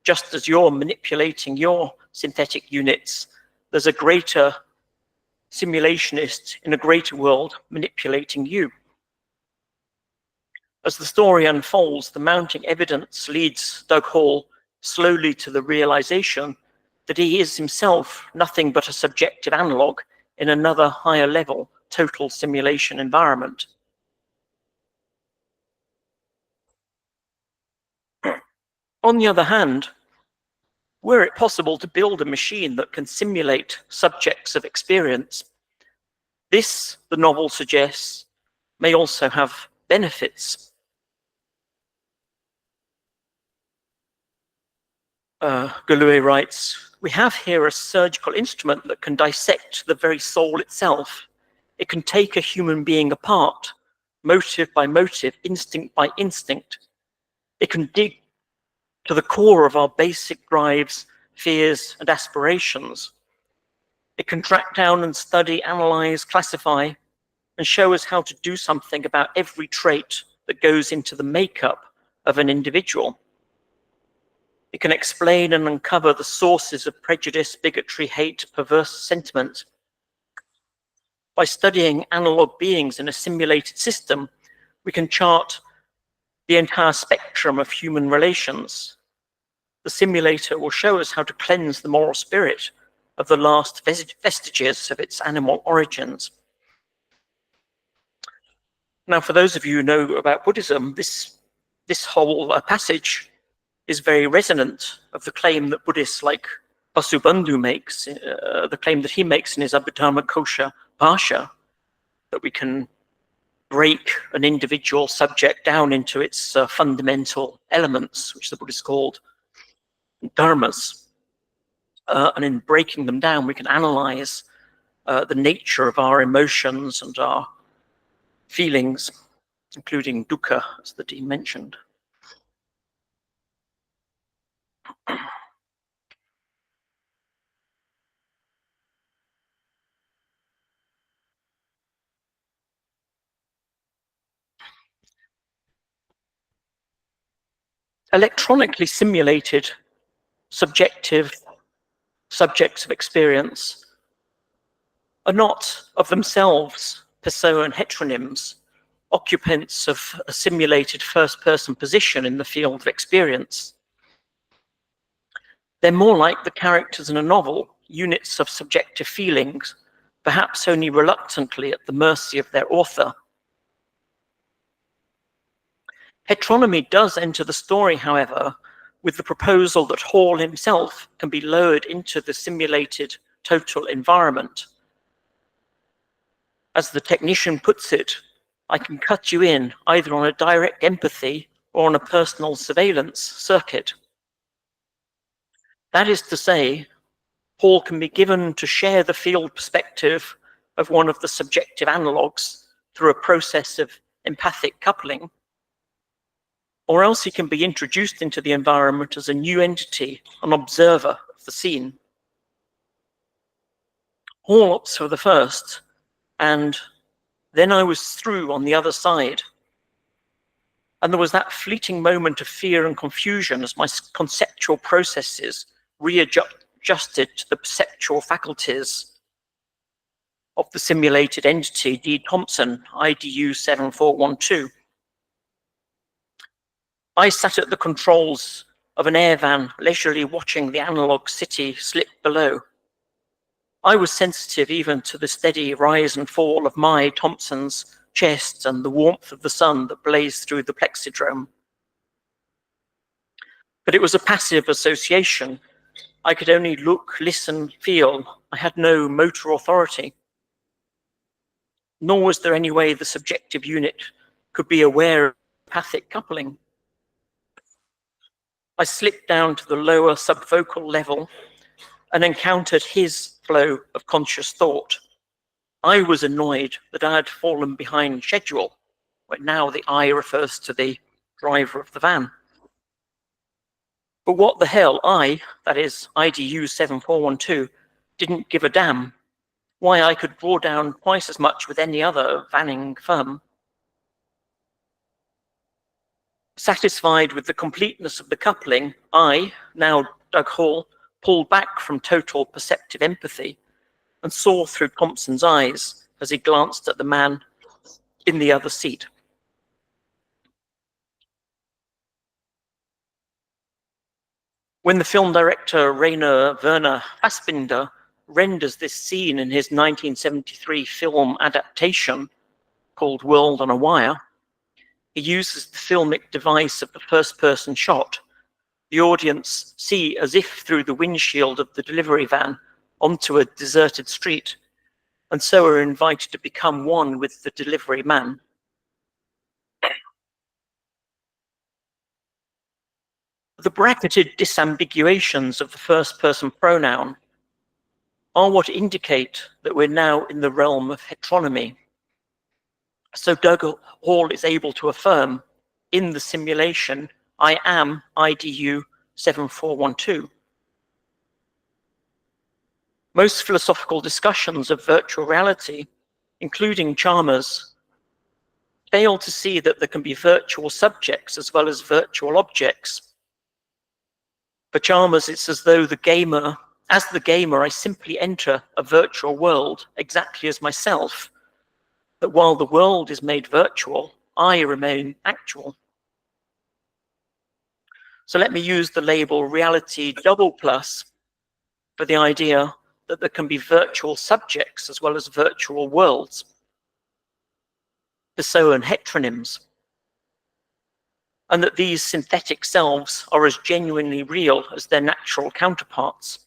just as you're manipulating your synthetic units, there's a greater simulationist in a greater world manipulating you. As the story unfolds, the mounting evidence leads Doug Hall slowly to the realization that he is himself nothing but a subjective analog in another higher level total simulation environment. On the other hand, were it possible to build a machine that can simulate subjects of experience, this, the novel suggests, may also have benefits. Galue writes, we have here a surgical instrument that can dissect the very soul itself. It can take a human being apart, motive by motive, instinct by instinct. It can dig to the core of our basic drives, fears, and aspirations. It can track down and study, analyze, classify, and show us how to do something about every trait that goes into the makeup of an individual. It can explain and uncover the sources of prejudice, bigotry, hate, perverse sentiment. By studying analog beings in a simulated system, we can chart the entire spectrum of human relations. The simulator will show us how to cleanse the moral spirit of the last vestiges of its animal origins. Now, for those of you who know about Buddhism, this whole passage is very resonant of the claim that Buddhists like Vasubandhu makes, the claim that he makes in his Abhidharma Kosha Bhasha, that we can break an individual subject down into its fundamental elements, which the Buddhists called dharmas. And in breaking them down, we can analyze the nature of our emotions and our feelings, including dukkha, as the Dean mentioned. Electronically simulated subjective subjects of experience are not of themselves perso and heteronyms, occupants of a simulated first-person position in the field of experience. They're more like the characters in a novel, units of subjective feelings, perhaps only reluctantly at the mercy of their author. Heteronomy does enter the story, however, with the proposal that Hall himself can be lowered into the simulated total environment. As the technician puts it, I can cut you in either on a direct empathy or on a personal surveillance circuit. That is to say, Hall can be given to share the field perspective of one of the subjective analogues through a process of empathic coupling, or else he can be introduced into the environment as a new entity, an observer of the scene. Hall opts for the first, and then I was through on the other side. And there was that fleeting moment of fear and confusion as my conceptual processes readjusted to the perceptual faculties of the simulated entity, D. Thompson, IDU 7412. I sat at the controls of an air van leisurely watching the analog city slip below. I was sensitive even to the steady rise and fall of my, Thompson's, chest and the warmth of the sun that blazed through the plexidrome. But it was a passive association. I could only look, listen, feel. I had no motor authority. Nor was there any way the subjective unit could be aware of empathic coupling. I slipped down to the lower subfocal level and encountered his flow of conscious thought. I was annoyed that I had fallen behind schedule, where now the I refers to the driver of the van. But what the hell, that is IDU 7412, didn't give a damn. Why, I could draw down twice as much with any other vanning firm. Satisfied with the completeness of the coupling, I, now Doug Hall, pulled back from total perceptive empathy and saw through Thompson's eyes as he glanced at the man in the other seat. When the film director Rainer Werner Fassbinder renders this scene in his 1973 film adaptation called World on a Wire, he uses the filmic device of the first-person shot. The audience see as if through the windshield of the delivery van onto a deserted street, and so are invited to become one with the delivery man. The bracketed disambiguations of the first-person pronoun are what indicate that we're now in the realm of heteronomy. So Doug Hall is able to affirm, in the simulation, I am IDU 7412. Most philosophical discussions of virtual reality, including Chalmers, fail to see that there can be virtual subjects as well as virtual objects. For Chalmers, it's as though as the gamer, I simply enter a virtual world exactly as myself, that while the world is made virtual, I remain actual. So let me use the label reality double plus for the idea that there can be virtual subjects as well as virtual worlds, Pessoan heteronyms, and that these synthetic selves are as genuinely real as their natural counterparts.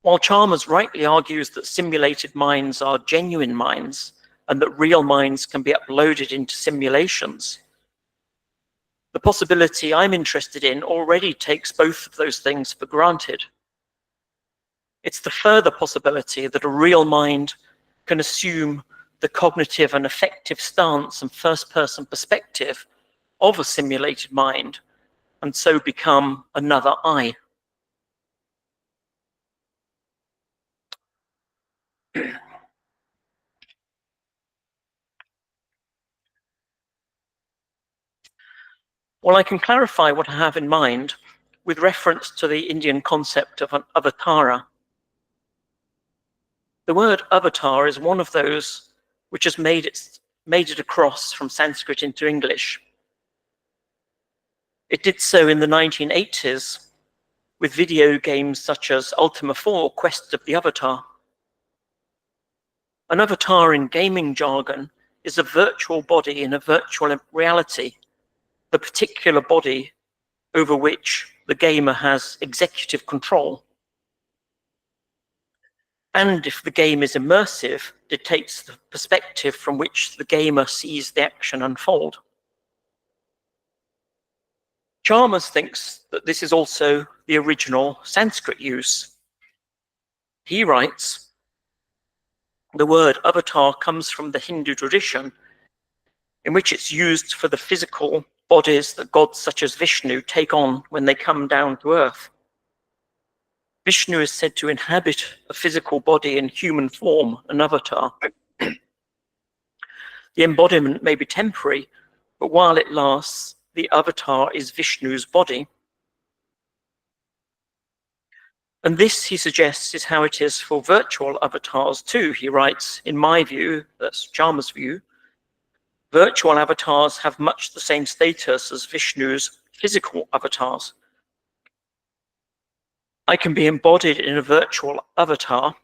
While Chalmers rightly argues that simulated minds are genuine minds and that real minds can be uploaded into simulations, the possibility I'm interested in already takes both of those things for granted. It's the further possibility that a real mind can assume the cognitive and affective stance and first-person perspective of a simulated mind, and so become another I. Well, I can clarify what I have in mind with reference to the Indian concept of an avatara. The word avatar is one of those which has made it across from Sanskrit into English. It did so in the 1980s with video games such as Ultima 4, Quest of the Avatar. An avatar in gaming jargon is a virtual body in a virtual reality, the particular body over which the gamer has executive control. And if the game is immersive, dictates the perspective from which the gamer sees the action unfold. Chalmers thinks that this is also the original Sanskrit use. He writes, the word avatar comes from the Hindu tradition, in which it's used for the physical bodies that gods such as Vishnu take on when they come down to earth. Vishnu is said to inhabit a physical body in human form, an avatar. The embodiment may be temporary, but while it lasts, the avatar is Vishnu's body. And this, he suggests, is how it is for virtual avatars too. He writes, in my view, that's Chalmers' view, virtual avatars have much the same status as Vishnu's physical avatars. I can be embodied in a virtual avatar.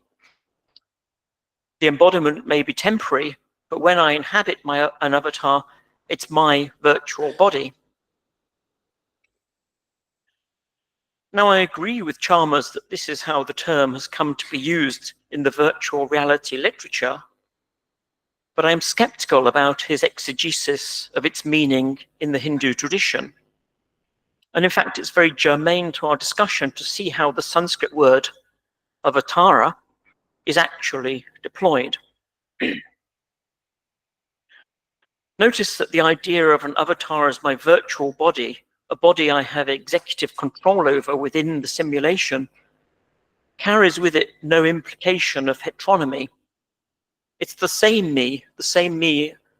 The embodiment may be temporary, but when I inhabit an avatar, it's my virtual body. Now, I agree with Chalmers that this is how the term has come to be used in the virtual reality literature, but I am skeptical about his exegesis of its meaning in the Hindu tradition. And in fact, it's very germane to our discussion to see how the Sanskrit word avatara is actually deployed. Notice that the idea of an avatar as my virtual body, a body I have executive control over within the simulation, carries with it no implication of heteronomy. It's the same me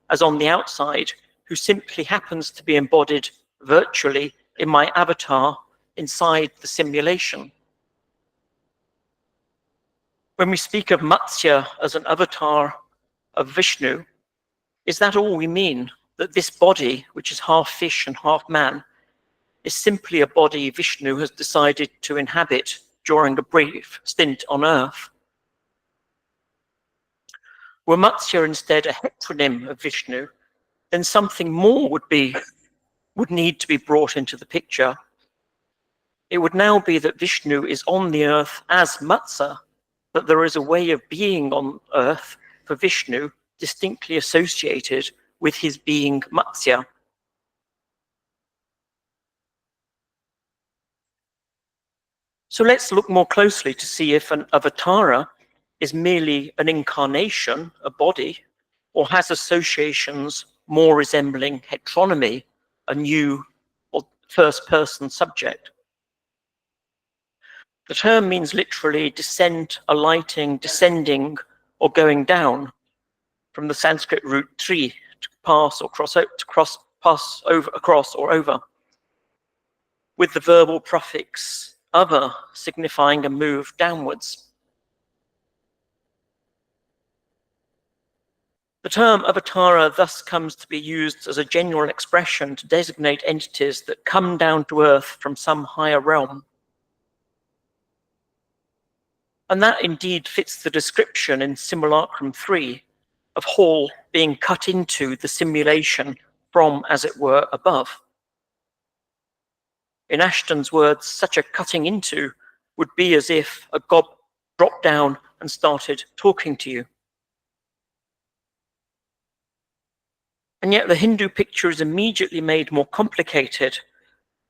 as on the outside, who simply happens to be embodied virtually in my avatar inside the simulation. When we speak of Matsya as an avatar of Vishnu, is that all we mean? That this body, which is half fish and half man, is simply a body Vishnu has decided to inhabit during a brief stint on Earth? Were Matsya instead a heteronym of Vishnu, then something more would need to be brought into the picture. It would now be that Vishnu is on the earth as Matsya, but there is a way of being on earth for Vishnu distinctly associated with his being Matsya. So let's look more closely to see if an avatara is merely an incarnation, a body, or has associations more resembling heteronomy, a new or first-person subject. The term means literally descent, alighting, descending, or going down, from the Sanskrit root tri, to pass or pass over, across or over, with the verbal prefix ava signifying a move downwards. The term avatara thus comes to be used as a general expression to designate entities that come down to earth from some higher realm. And that indeed fits the description in Simulacrum 3 of Hall being cut into the simulation from, as it were, above. In Ashton's words, such a cutting into would be as if a god dropped down and started talking to you. And yet the Hindu picture is immediately made more complicated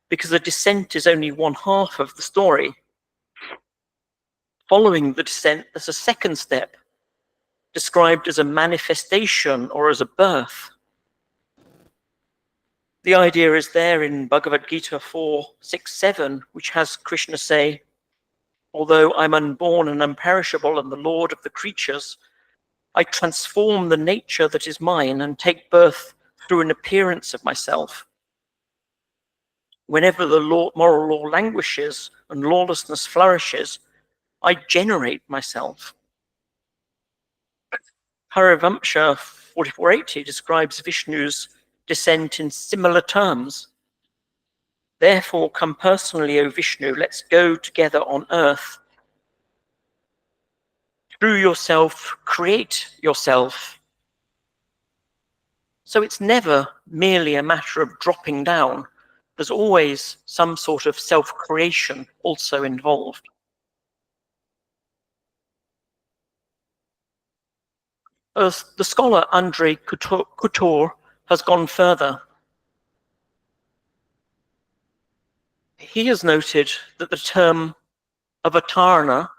because the descent is only one half of the story. Following the descent, there's a second step, described as a manifestation or as a birth. The idea is there in Bhagavad Gita 4:6-7, which has Krishna say, "Although I'm unborn and imperishable and the lord of the creatures, I transform the nature that is mine and take birth through an appearance of myself. Whenever the moral law languishes and lawlessness flourishes, I generate myself." Harivamsha 4480 describes Vishnu's descent in similar terms. "Therefore, come personally, O Vishnu, let's go together on earth. Through yourself, create yourself." So it's never merely a matter of dropping down. There's always some sort of self-creation also involved. As the scholar Andrei Couture has gone further. He has noted that the term avatarana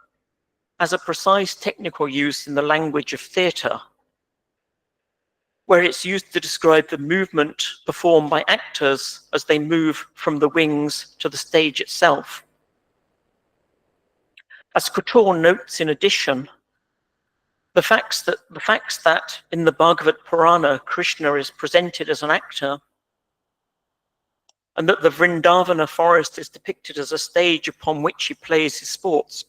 has a precise technical use in the language of theatre, where it's used to describe the movement performed by actors as they move from the wings to the stage itself. As Couture notes in addition, the facts that in the Bhagavad Purana Krishna is presented as an actor, and that the Vrindavana forest is depicted as a stage upon which he plays his sports,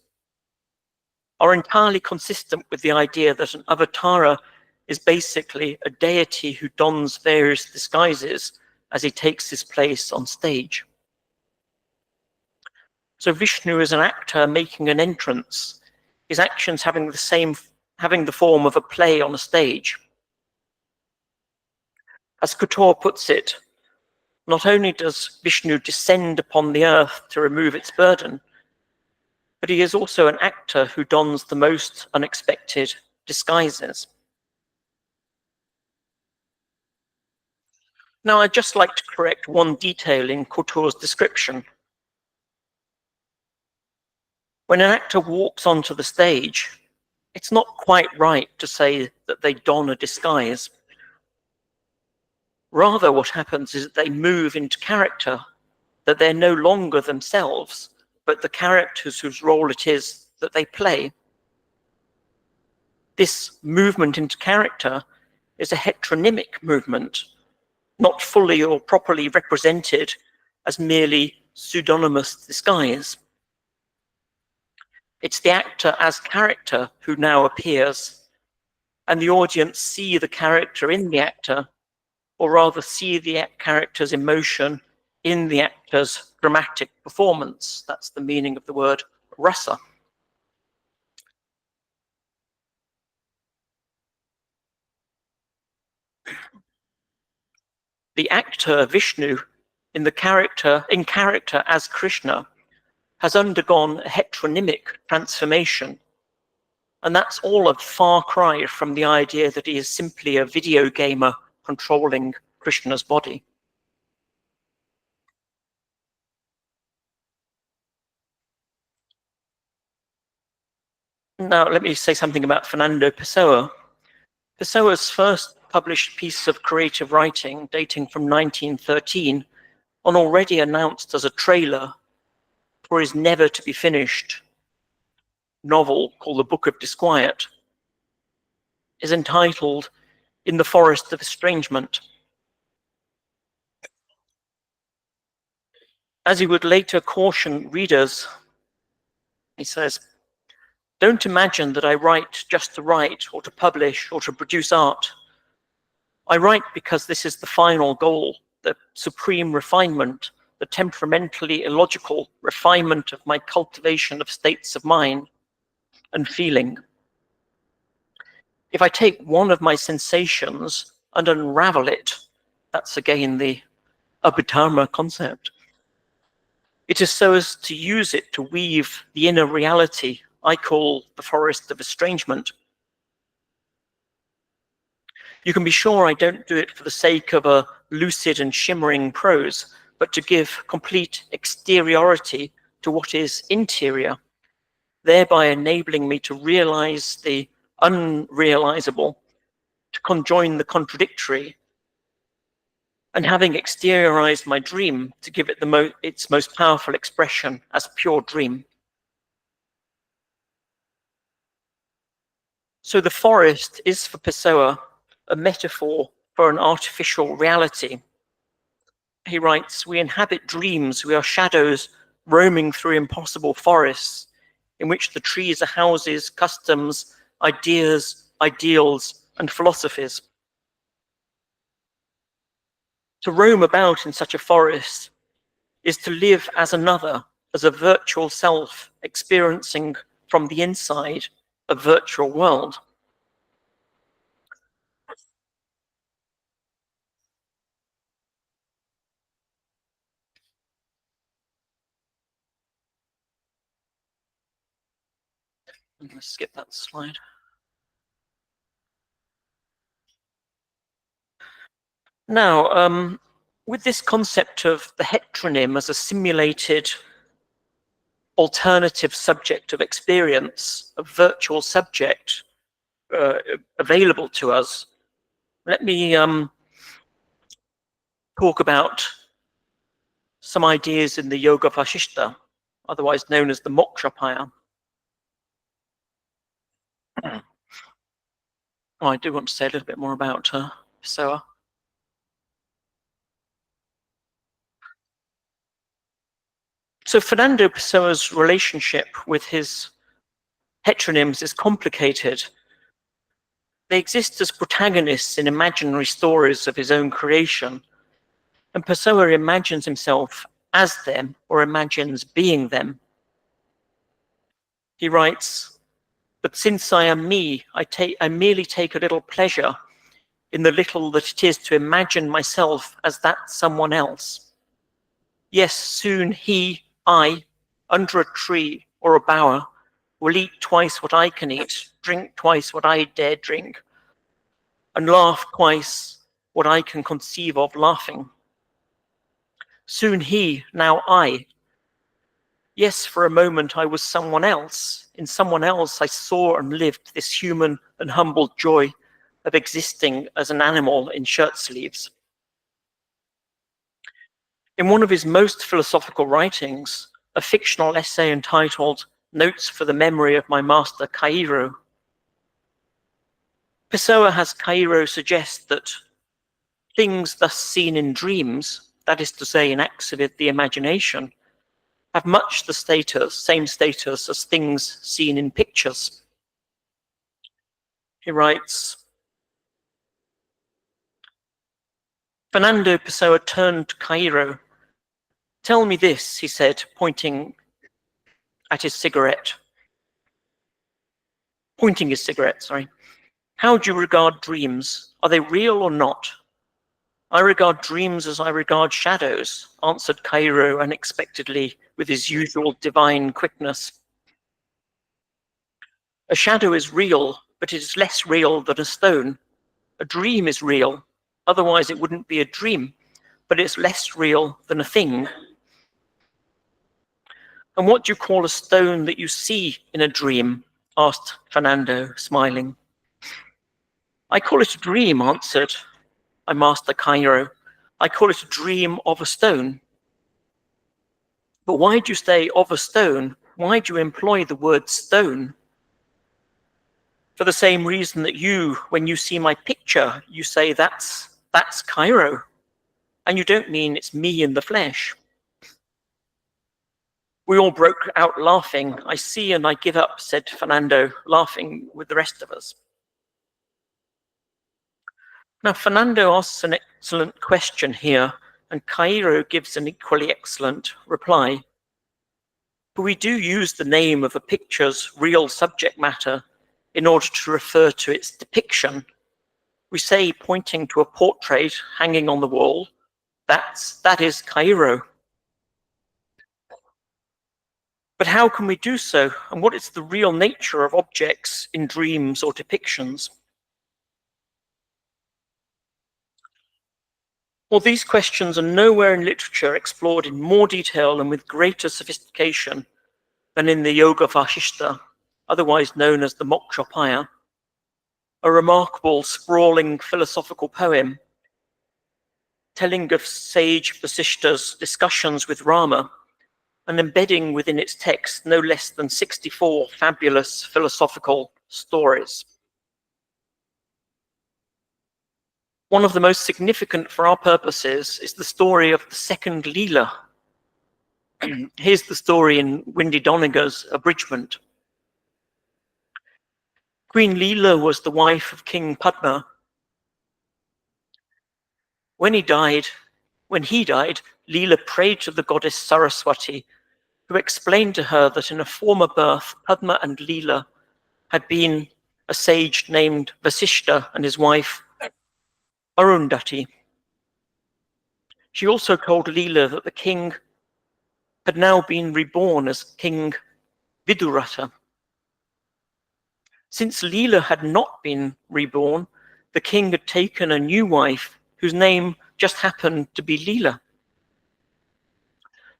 are entirely consistent with the idea that an avatara is basically a deity who dons various disguises as he takes his place on stage. So Vishnu is an actor making an entrance, his actions having the form of a play on a stage. As Couture puts it, not only does Vishnu descend upon the earth to remove its burden, but he is also an actor who dons the most unexpected disguises. Now, I'd just like to correct one detail in Couture's description. When an actor walks onto the stage, it's not quite right to say that they don a disguise. Rather, what happens is that they move into character, that they're no longer themselves, but the characters whose role it is that they play. This movement into character is a heteronymic movement, not fully or properly represented as merely pseudonymous disguise. It's the actor as character who now appears, and the audience see the character in the actor, or rather see the character's emotion in the actor's dramatic performance. That's the meaning of the word rasa. The actor Vishnu in character as Krishna has undergone a heteronymic transformation. And that's all a far cry from the idea that he is simply a video gamer controlling Krishna's body. Now, let me say something about Fernando Pessoa. Pessoa's first published piece of creative writing, dating from 1913, and already announced as a trailer for his never-to-be-finished novel called The Book of Disquiet, is entitled In the Forest of Estrangement. As he would later caution readers, he says, "Don't imagine that I write just to write or to publish or to produce art. I write because this is the final goal, the supreme refinement, the temperamentally illogical refinement of my cultivation of states of mind and feeling. If I take one of my sensations and unravel it," that's again the Abhidharma concept, "it is so as to use it to weave the inner reality I call the forest of estrangement. You can be sure I don't do it for the sake of a lucid and shimmering prose, but to give complete exteriority to what is interior, thereby enabling me to realize the unrealizable, to conjoin the contradictory, and having exteriorized my dream, to give it its most powerful expression as pure dream." So the forest is for Pessoa a metaphor for an artificial reality. He writes, "We inhabit dreams, we are shadows roaming through impossible forests, in which the trees are houses, customs, ideas, ideals, and philosophies. To roam about in such a forest is to live as another, as a virtual self, experiencing from the inside a virtual world." I'm going to skip that slide. Now, with this concept of the heteronym as a simulated alternative subject of experience, a virtual subject available to us, let me talk about some ideas in the Yoga Vasishta, otherwise known as the Mokshapaya. Oh, I do want to say a little bit more about Pessoa. So Fernando Pessoa's relationship with his heteronyms is complicated. They exist as protagonists in imaginary stories of his own creation, and Pessoa imagines himself as them or imagines being them. He writes, "But since I am me, I merely take a little pleasure in the little that it is to imagine myself as that someone else. Yes, soon I, under a tree or a bower, will eat twice what I can eat, drink twice what I dare drink, and laugh twice what I can conceive of laughing. Soon now I. Yes, for a moment I was someone else. In someone else I saw and lived this human and humble joy of existing as an animal in shirt sleeves." In one of his most philosophical writings, a fictional essay entitled "Notes for the Memory of My Master Cairo," Pessoa has Cairo suggest that things thus seen in dreams, that is to say in acts of the imagination, have much the same status as things seen in pictures. He writes, "Fernando Pessoa turned to Cairo. 'Tell me this,' he said, pointing his cigarette. "How do you regard dreams? Are they real or not?" "I regard dreams as I regard shadows," answered Cairo unexpectedly with his usual divine quickness. "A shadow is real, but it is less real than a stone. A dream is real, otherwise it wouldn't be a dream, but it's less real than a thing." "And what do you call a stone that you see in a dream?" asked Fernando, smiling. "I call it a dream," answered my master Cairo. "I call it a dream of a stone." "But why do you say of a stone? Why do you employ the word stone?" "For the same reason that you, when you see my picture, you say that's Cairo, and you don't mean it's me in the flesh." We all broke out laughing. "I see and I give up," said Fernando, laughing with the rest of us. Now, Fernando asks an excellent question here, and Cairo gives an equally excellent reply. But we do use the name of a picture's real subject matter in order to refer to its depiction. We say, pointing to a portrait hanging on the wall, that is Cairo. But how can we do so? And what is the real nature of objects in dreams or depictions? Well, these questions are nowhere in literature explored in more detail and with greater sophistication than in the Yoga Vashishta, otherwise known as the Mokshapaya, a remarkable sprawling philosophical poem telling of sage Vasishta's discussions with Rama and embedding within its text no less than 64 fabulous philosophical stories. One of the most significant for our purposes is the story of the second Leela. Here's the story in Windy Doniger's abridgment. Queen Leela was the wife of King Padma. When he died, Leela prayed to the goddess Saraswati, who explained to her that in a former birth, Padma and Leela had been a sage named Vasishta and his wife Arundhati. She also told Leela that the king had now been reborn as King Vidurata. Since Leela had not been reborn, the king had taken a new wife whose name just happened to be Leela.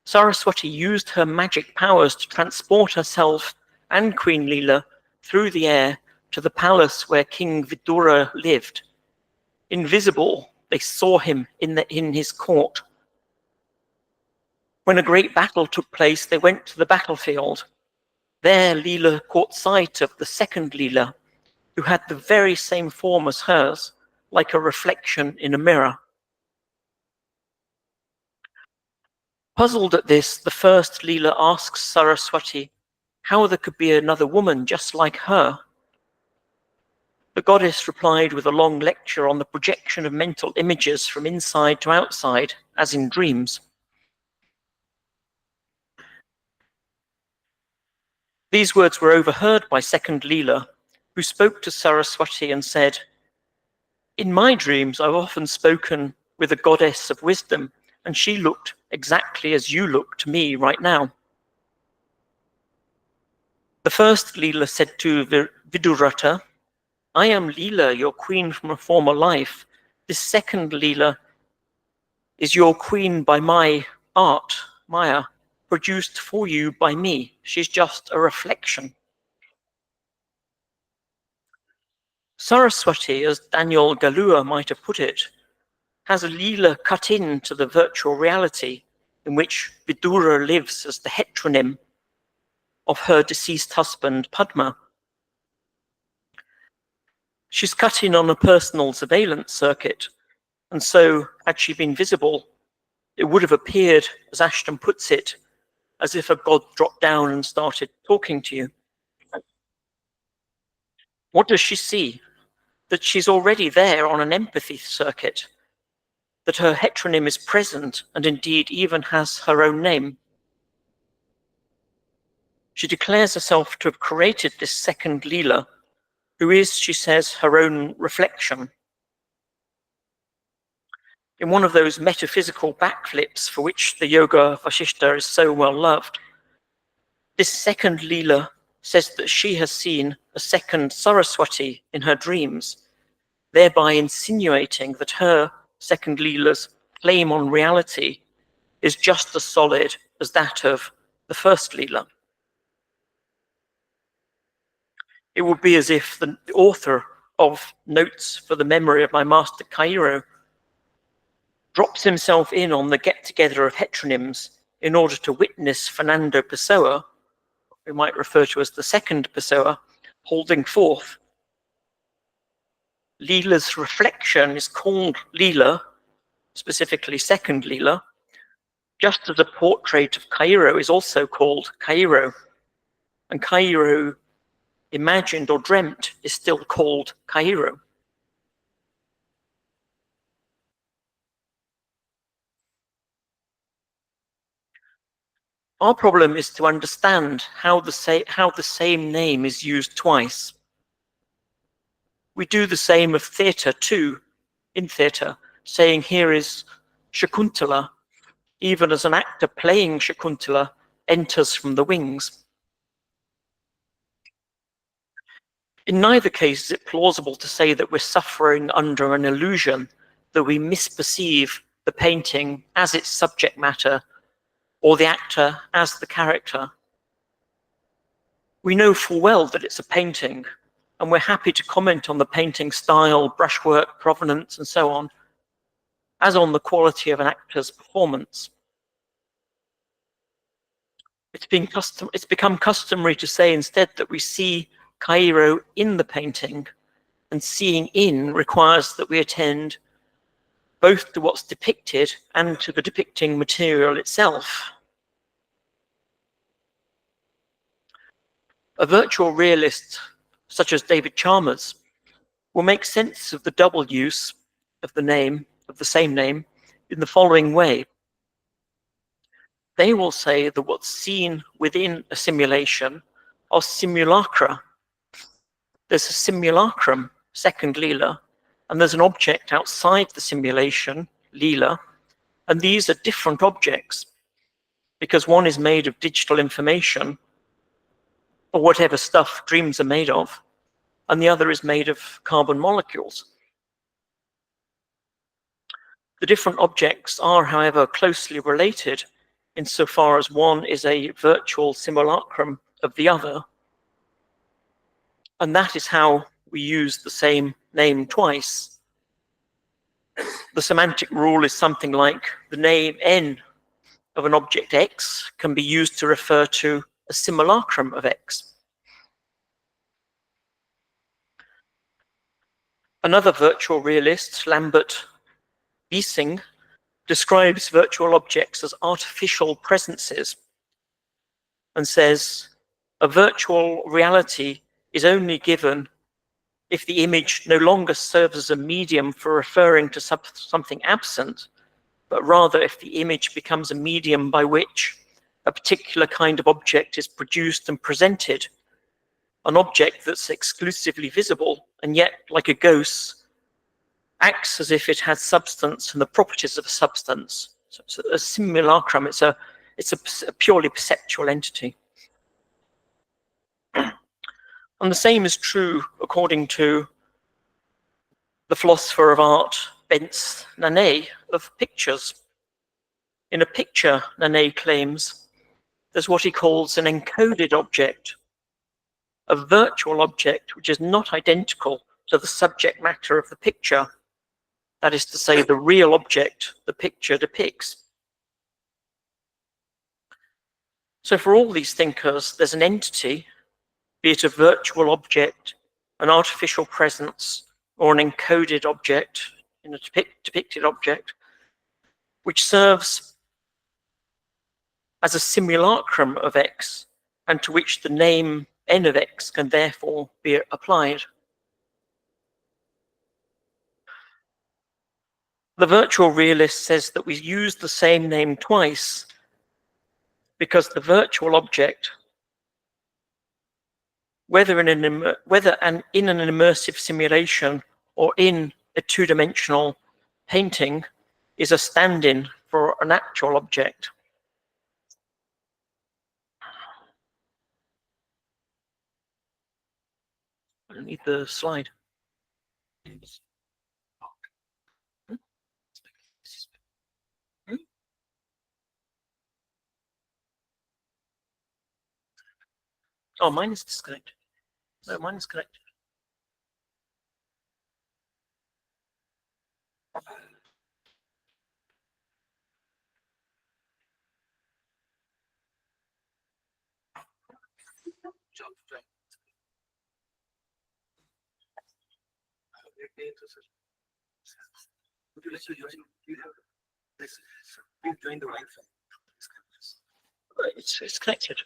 Saraswati used her magic powers to transport herself and Queen Leela through the air to the palace where King Vidura lived. Invisible, they saw him in his court. When a great battle took place, they went to the battlefield. There, Leela caught sight of the second Leela, who had the very same form as hers, like a reflection in a mirror. Puzzled at this, the first Leela asks Saraswati how there could be another woman just like her. The goddess replied with a long lecture on the projection of mental images from inside to outside, as in dreams. These words were overheard by second Leela, who spoke to Saraswati and said, "In my dreams, I've often spoken with a goddess of wisdom, and she looked exactly as you look to me right now." The first Leela said to Vidurata, "I am Leela, your queen from a former life. This second Leela is your queen by my art, Maya, produced for you by me. She's just a reflection." Saraswati, as Daniel Galua might have put it, has a Leela cut into the virtual reality in which Vidura lives as the heteronym of her deceased husband, Padma. She's cut in on a personal surveillance circuit, and so, had she been visible, it would have appeared, as Ashton puts it, as if a god dropped down and started talking to you. What does she see? That she's already there on an empathy circuit, that her heteronym is present and indeed even has her own name. She declares herself to have created this second Leela, who is, she says, her own reflection. In one of those metaphysical backflips for which the Yoga Vasishta is so well loved, this second Leela says that she has seen a second Saraswati in her dreams, thereby insinuating that her second Leela's claim on reality is just as solid as that of the first Leela. It would be as if the author of Notes for the Memory of My Master Cairo drops himself in on the get-together of heteronyms in order to witness Fernando Pessoa, we might refer to as the second Pessoa, holding forth. Leela's reflection is called Leela, specifically second Leela, just as a portrait of Cairo is also called Cairo, and Cairo imagined or dreamt is still called Cairo. Our problem is to understand how the same name is used twice. We do the same of theatre too, in theatre, saying here is Shakuntala, even as an actor playing Shakuntala enters from the wings. In neither case is it plausible to say that we're suffering under an illusion, that we misperceive the painting as its subject matter or the actor as the character. We know full well that it's a painting, and we're happy to comment on the painting style, brushwork, provenance, and so on, as on the quality of an actor's performance. It's become customary to say instead that we see Cairo in the painting, and seeing in requires that we attend both to what's depicted and to the depicting material itself. A virtual realist, such as David Chalmers, will make sense of the double use of the same name, in the following way. They will say that what's seen within a simulation are simulacra. There's a simulacrum, second Leela, and there's an object outside the simulation, Leela, and these are different objects because one is made of digital information or whatever stuff dreams are made of, and the other is made of carbon molecules. The different objects are, however, closely related insofar as one is a virtual simulacrum of the other, and that is how we use the same name twice. The semantic rule is something like the name N of an object X can be used to refer to a simulacrum of X. Another virtual realist, Lambert Wiesing, describes virtual objects as artificial presences and says, a virtual reality is only given if the image no longer serves as a medium for referring to something absent, but rather if the image becomes a medium by which a particular kind of object is produced and presented, an object that's exclusively visible and yet, like a ghost, acts as if it has substance and the properties of a substance. So it's a simulacrum. It's a purely perceptual entity. And the same is true according to the philosopher of art, Bence Nanet, of pictures. In a picture, Nanet claims, there's what he calls an encoded object, a virtual object which is not identical to the subject matter of the picture, that is to say, the real object the picture depicts. So for all these thinkers, there's an entity, be it a virtual object, an artificial presence, or an encoded object, in a depicted object, which serves as a simulacrum of X, and to which the name n of X can therefore be applied. The virtual realist says that we use the same name twice because the virtual object, whether in an immersive simulation or in a two-dimensional painting, is a stand-in for an actual object. I don't need the slide. Oh, mine is disconnected. No, mine is connected. It's connected.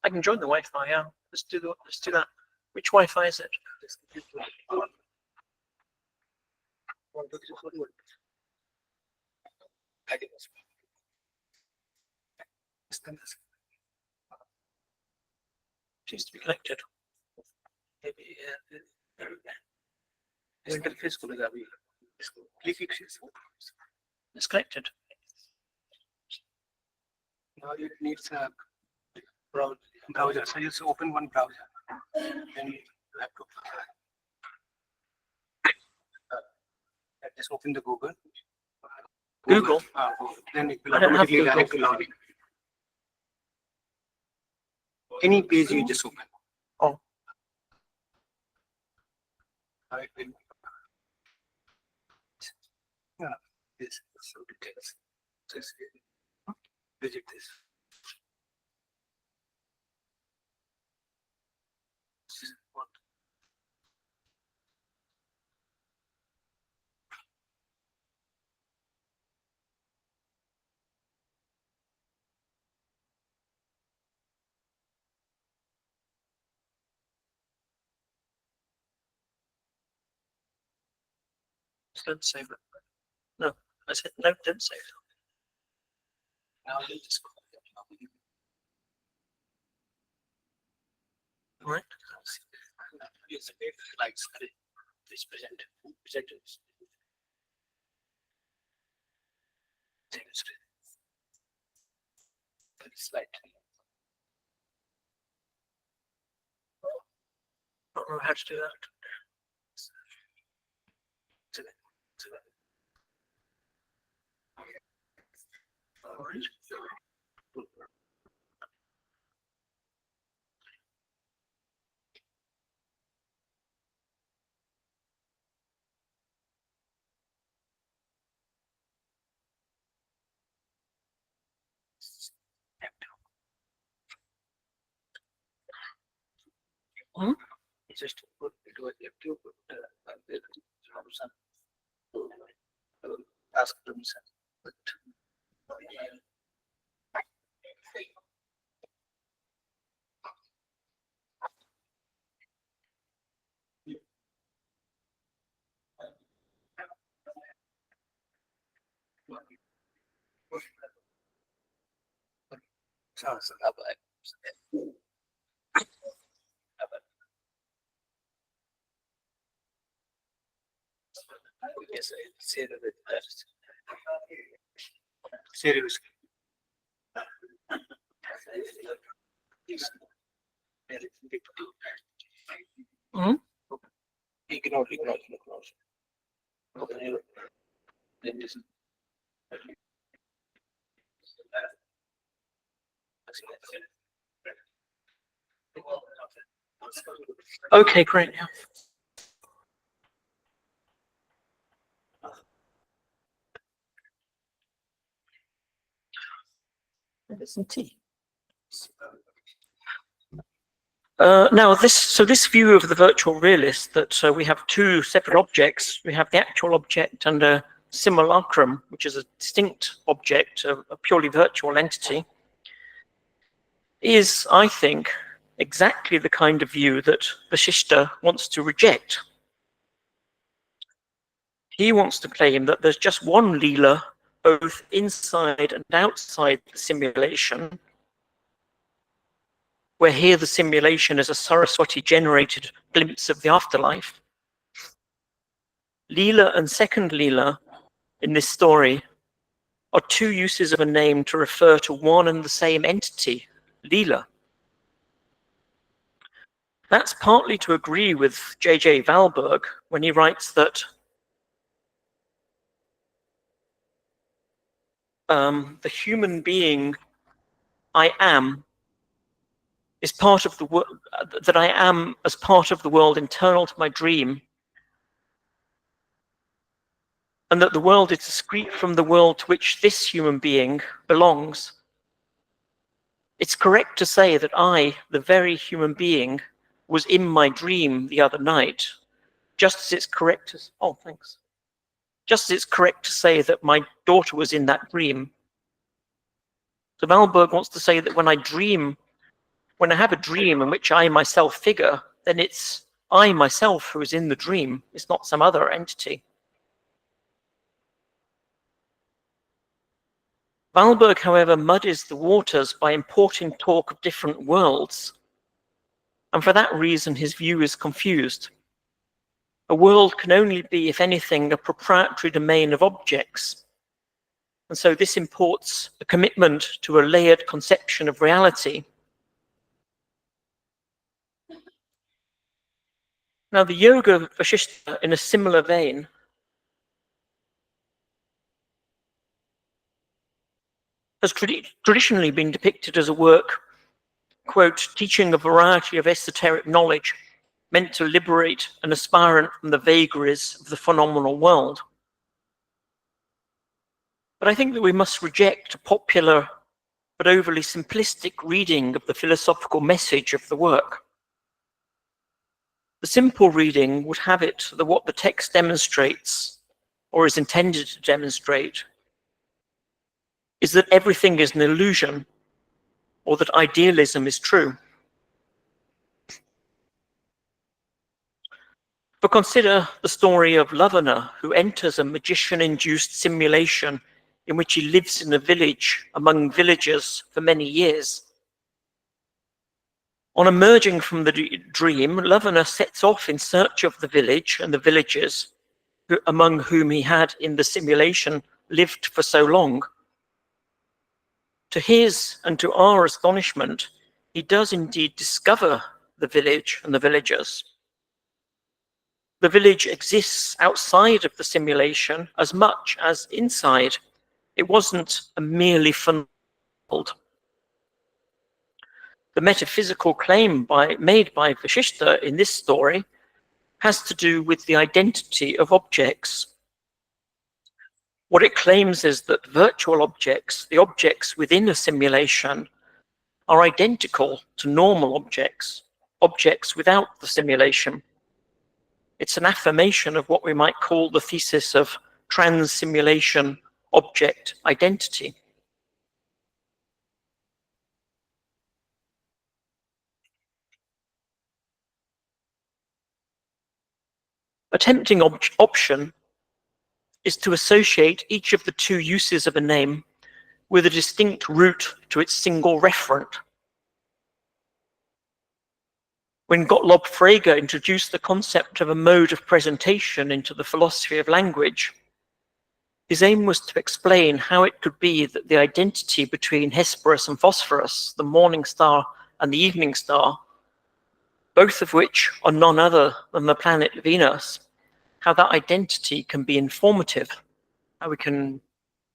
I can join the Wi-Fi. Yeah, let's do that. Which Wi-Fi is it? Seems to be connected. It's connected. Now it needs a browser. So just open one browser. Then you have to just open the Google. Google? Then it will I don't have automatically Google. direct to login. Any page you just open. Oh. It will. Yeah, this so details. Just visit this. What? Don't save it. No, I said no, don't save it. Now you just go. Right. It's like this present. Slide. I don't know how to do that. All right. Just put it was to put ask permission. But Hmm? Okay, great. Yeah. Some tea. Now, this view of the virtual realist, that we have two separate objects. We have the actual object and a simulacrum, which is a distinct object, a purely virtual entity, is, I think, exactly the kind of view that Vasishta wants to reject. He wants to claim that there's just one Leela, both inside and outside the simulation, where here the simulation is a Saraswati-generated glimpse of the afterlife. Leela and second Leela in this story are two uses of a name to refer to one and the same entity, Leela. That's partly to agree with J.J. Valberg when he writes that the human being I am is part of the world, that I am as part of the world internal to my dream, and that the world is discrete from the world to which this human being belongs. It's correct to say that I, the very human being, was in my dream the other night, just as it's correct to, just as it's correct to say that my daughter was in that dream. So Valberg wants to say that when I have a dream in which I myself figure, then it's I myself who is in the dream. It's not some other entity. Valberg, however, muddies the waters by importing talk of different worlds. And for that reason, his view is confused. A world can only be, if anything, a proprietary domain of objects. And so this imports a commitment to a layered conception of reality. Now, the Yoga Vasishta, in a similar vein, has traditionally been depicted as a work, quote, teaching a variety of esoteric knowledge meant to liberate an aspirant from the vagaries of the phenomenal world. But I think that we must reject a popular but overly simplistic reading of the philosophical message of the work. The simple reading would have it that what the text demonstrates, or is intended to demonstrate, is that everything is an illusion, or that idealism is true. But consider the story of Lavana, who enters a magician-induced simulation in which he lives in a village among villagers for many years. On emerging from the dream, Lavana sets off in search of the village and the villagers among whom he had in the simulation lived for so long. To his and to our astonishment, he does indeed discover the village and the villagers. The village exists outside of the simulation as much as inside. It wasn't a merely phenomenal world. The metaphysical claim made by Vasishta in this story has to do with the identity of objects. What it claims is that virtual objects, the objects within a simulation, are identical to normal objects, objects without the simulation. It's an affirmation of what we might call the thesis of trans-simulation object identity. A tempting option is to associate each of the two uses of a name with a distinct route to its single referent. When Gottlob Frege introduced the concept of a mode of presentation into the philosophy of language, his aim was to explain how it could be that the identity between Hesperus and Phosphorus, the morning star and the evening star, both of which are none other than the planet Venus, how that identity can be informative, how we can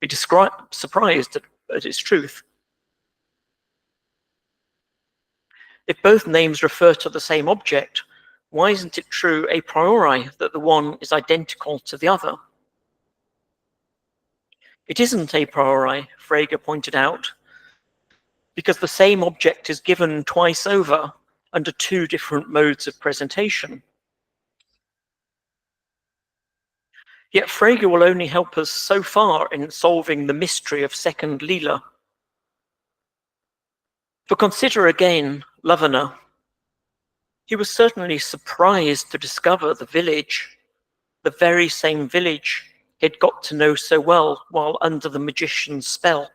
be surprised at its truth. If both names refer to the same object, why isn't it true a priori that the one is identical to the other? It isn't a priori, Frege pointed out, because the same object is given twice over under two different modes of presentation. Yet Frege will only help us so far in solving the mystery of second Lila. For consider again Lavana. He was certainly surprised to discover the village, the very same village he'd got to know so well while under the magician's spell.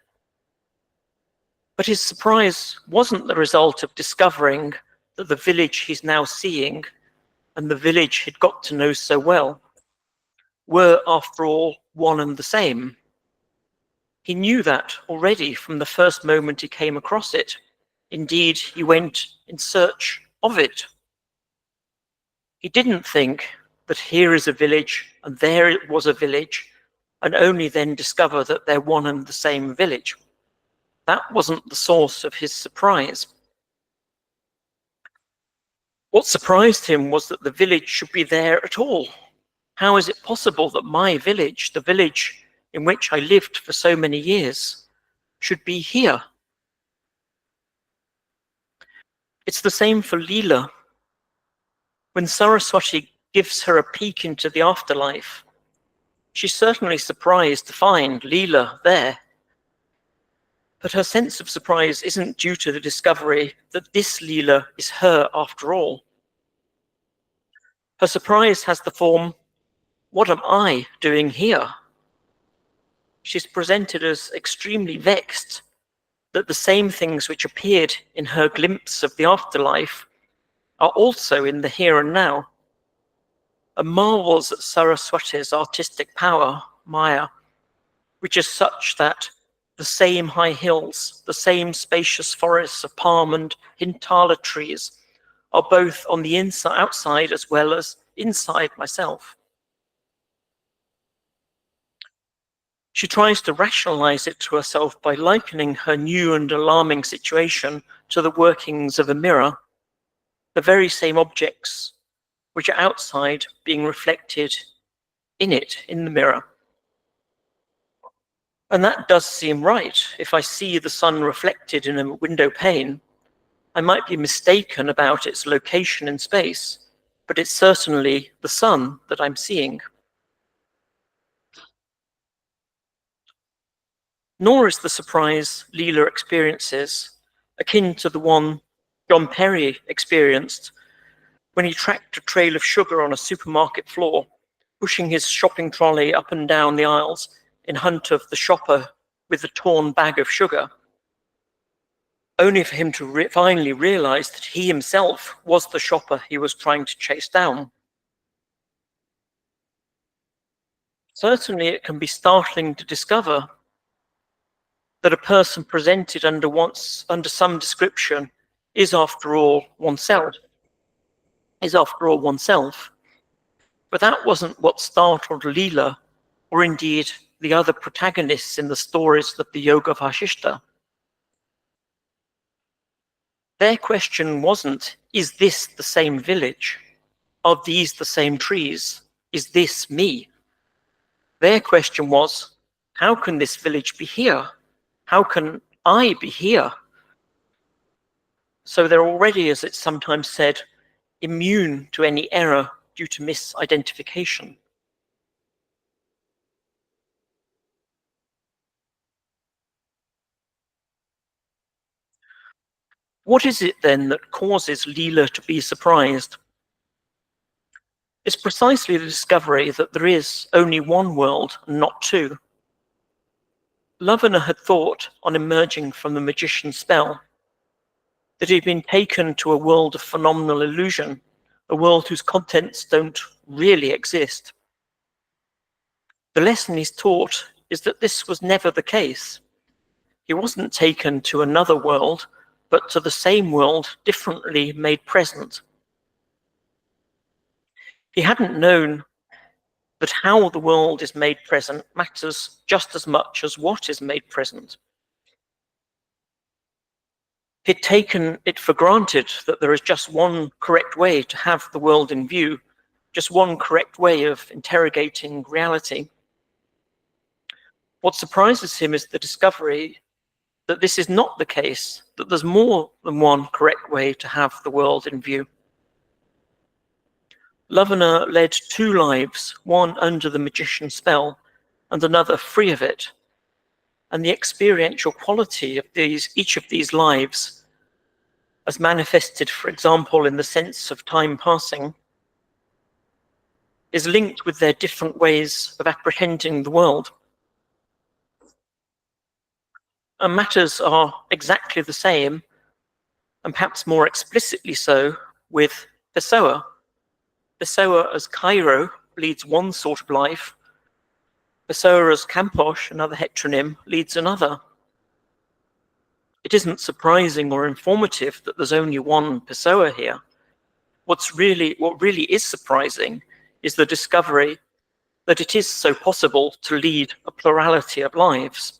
But his surprise wasn't the result of discovering that the village he's now seeing and the village he'd got to know so well were, after all, one and the same. He knew that already from the first moment he came across it. Indeed, he went in search of it. He didn't think that here is a village and there it was a village, and only then discover that they're one and the same village. That wasn't the source of his surprise. What surprised him was that the village should be there at all. How is it possible that my village, the village in which I lived for so many years, should be here? It's the same for Leela. When Saraswati gives her a peek into the afterlife, she's certainly surprised to find Leela there. But her sense of surprise isn't due to the discovery that this Leela is her after all. Her surprise has the form, what am I doing here? She's presented as extremely vexed that the same things which appeared in her glimpse of the afterlife are also in the here and now, and marvels at Saraswati's artistic power, Maya, which is such that the same high hills, the same spacious forests of palm and hintala trees are both on the inside, outside as well as inside myself. She tries to rationalize it to herself by likening her new and alarming situation to the workings of a mirror, the very same objects which are outside being reflected in it, in the mirror. And that does seem right. If I see the sun reflected in a window pane, I might be mistaken about its location in space, but it's certainly the sun that I'm seeing. Nor is the surprise Leela experiences akin to the one John Perry experienced when he tracked a trail of sugar on a supermarket floor, pushing his shopping trolley up and down the aisles in hunt of the shopper with the torn bag of sugar, only for him to finally realize that he himself was the shopper he was trying to chase down. Certainly it can be startling to discover that a person presented under some description is after all oneself. But that wasn't what startled Leela, or indeed the other protagonists in the stories of the Yoga Vasishta. Their question wasn't, is this the same village? Are these the same trees? Is this me? Their question was, how can this village be here? How can I be here? So they're already, as it's sometimes said, immune to any error due to misidentification. What is it then that causes Leela to be surprised? It's precisely the discovery that there is only one world and not two. Lavana had thought, on emerging from the magician's spell, that he had been taken to a world of phenomenal illusion, a world whose contents don't really exist. The lesson he's taught is that this was never the case. He wasn't taken to another world, but to the same world, differently made present. He hadn't known that how the world is made present matters just as much as what is made present. He'd taken it for granted that there is just one correct way to have the world in view, just one correct way of interrogating reality. What surprises him is the discovery that this is not the case, that there's more than one correct way to have the world in view. Lavana led two lives, one under the magician's spell and another free of it. And the experiential quality of each of these lives, as manifested, for example, in the sense of time passing, is linked with their different ways of apprehending the world. And matters are exactly the same, and perhaps more explicitly so, with Pessoa. Pessoa as Cairo leads one sort of life, Pessoa as Campos, another heteronym, leads another. It isn't surprising or informative that there's only one Pessoa here. What really is surprising is the discovery that it is so possible to lead a plurality of lives.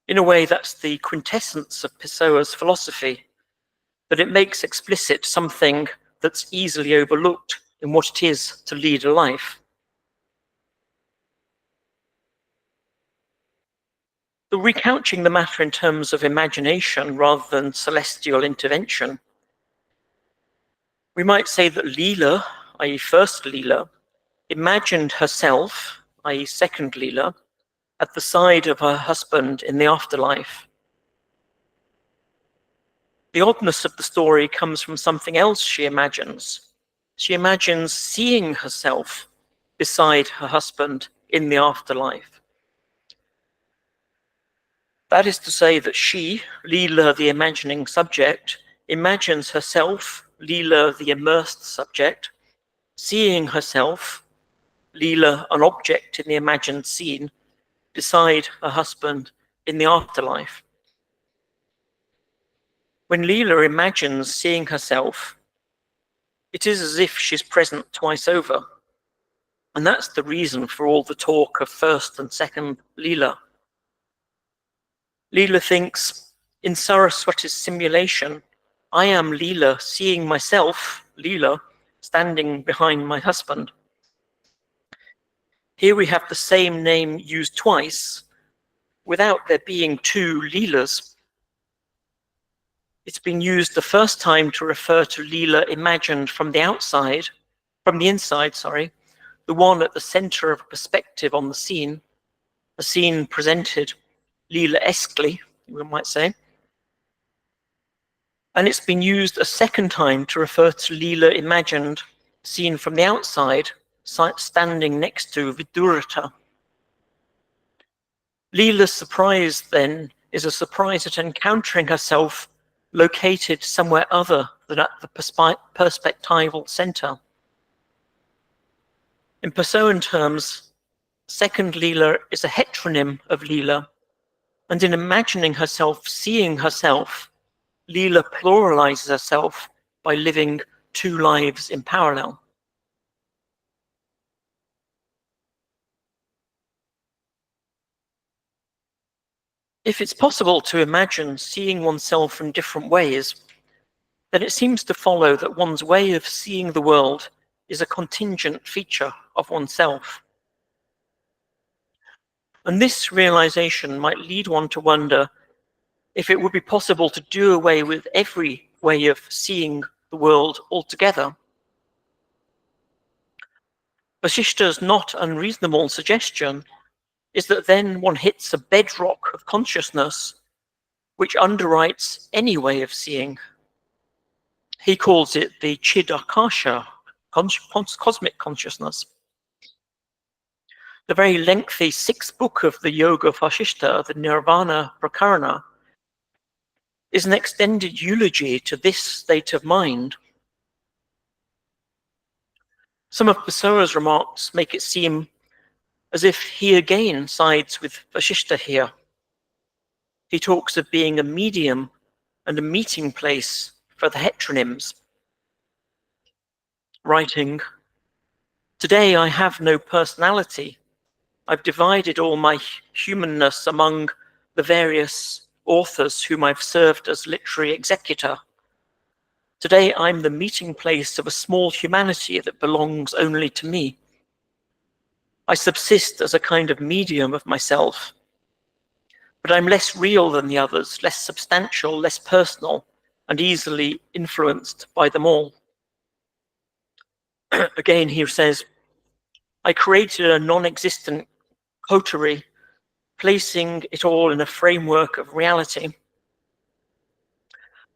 In a way, that's the quintessence of Pessoa's philosophy, that it makes explicit something that's easily overlooked in what it is to lead a life. The recouching the matter in terms of imagination rather than celestial intervention, we might say that Leela, i.e. first Leela, imagined herself, i.e. second Leela, at the side of her husband in the afterlife. The oddness of the story comes from something else she imagines. She imagines seeing herself beside her husband in the afterlife. That is to say that she, Leela the imagining subject, imagines herself, Leela the immersed subject, seeing herself, Leela an object in the imagined scene, beside her husband in the afterlife. When Leela imagines seeing herself, it is as if she's present twice over. And that's the reason for all the talk of first and second Leela. Leela thinks, in Saraswati's simulation, I am Leela seeing myself, Leela, standing behind my husband. Here we have the same name used twice, without there being two Leelas. It's been used the first time to refer to Leela imagined from the inside, the one at the center of a perspective on the scene, a scene presented Leela-esquely, we might say. And it's been used a second time to refer to Leela imagined, seen from the outside, standing next to Vidurata. Leela's surprise, then, is a surprise at encountering herself located somewhere other than at the perspectival center. In Pessoan terms, second Leela is a heteronym of Leela, and in imagining herself seeing herself, Leela pluralizes herself by living two lives in parallel. If it's possible to imagine seeing oneself in different ways, then it seems to follow that one's way of seeing the world is a contingent feature of oneself. And this realization might lead one to wonder if it would be possible to do away with every way of seeing the world altogether. Vasishta's not unreasonable suggestion is that then one hits a bedrock of consciousness which underwrites any way of seeing. He calls it the Chidakasha, cosmic consciousness. The very lengthy sixth book of the Yoga Vasishtha, the Nirvana Prakarana, is an extended eulogy to this state of mind. Some of Pessoa's remarks make it seem as if he again sides with Vasishtha here. He talks of being a medium and a meeting place for the heteronyms, writing, "Today I have no personality. I've divided all my humanness among the various authors whom I've served as literary executor. Today I'm the meeting place of a small humanity that belongs only to me. I subsist as a kind of medium of myself, but I'm less real than the others, less substantial, less personal, and easily influenced by them all." Again, he says, "I created a non-existent coterie, placing it all in a framework of reality.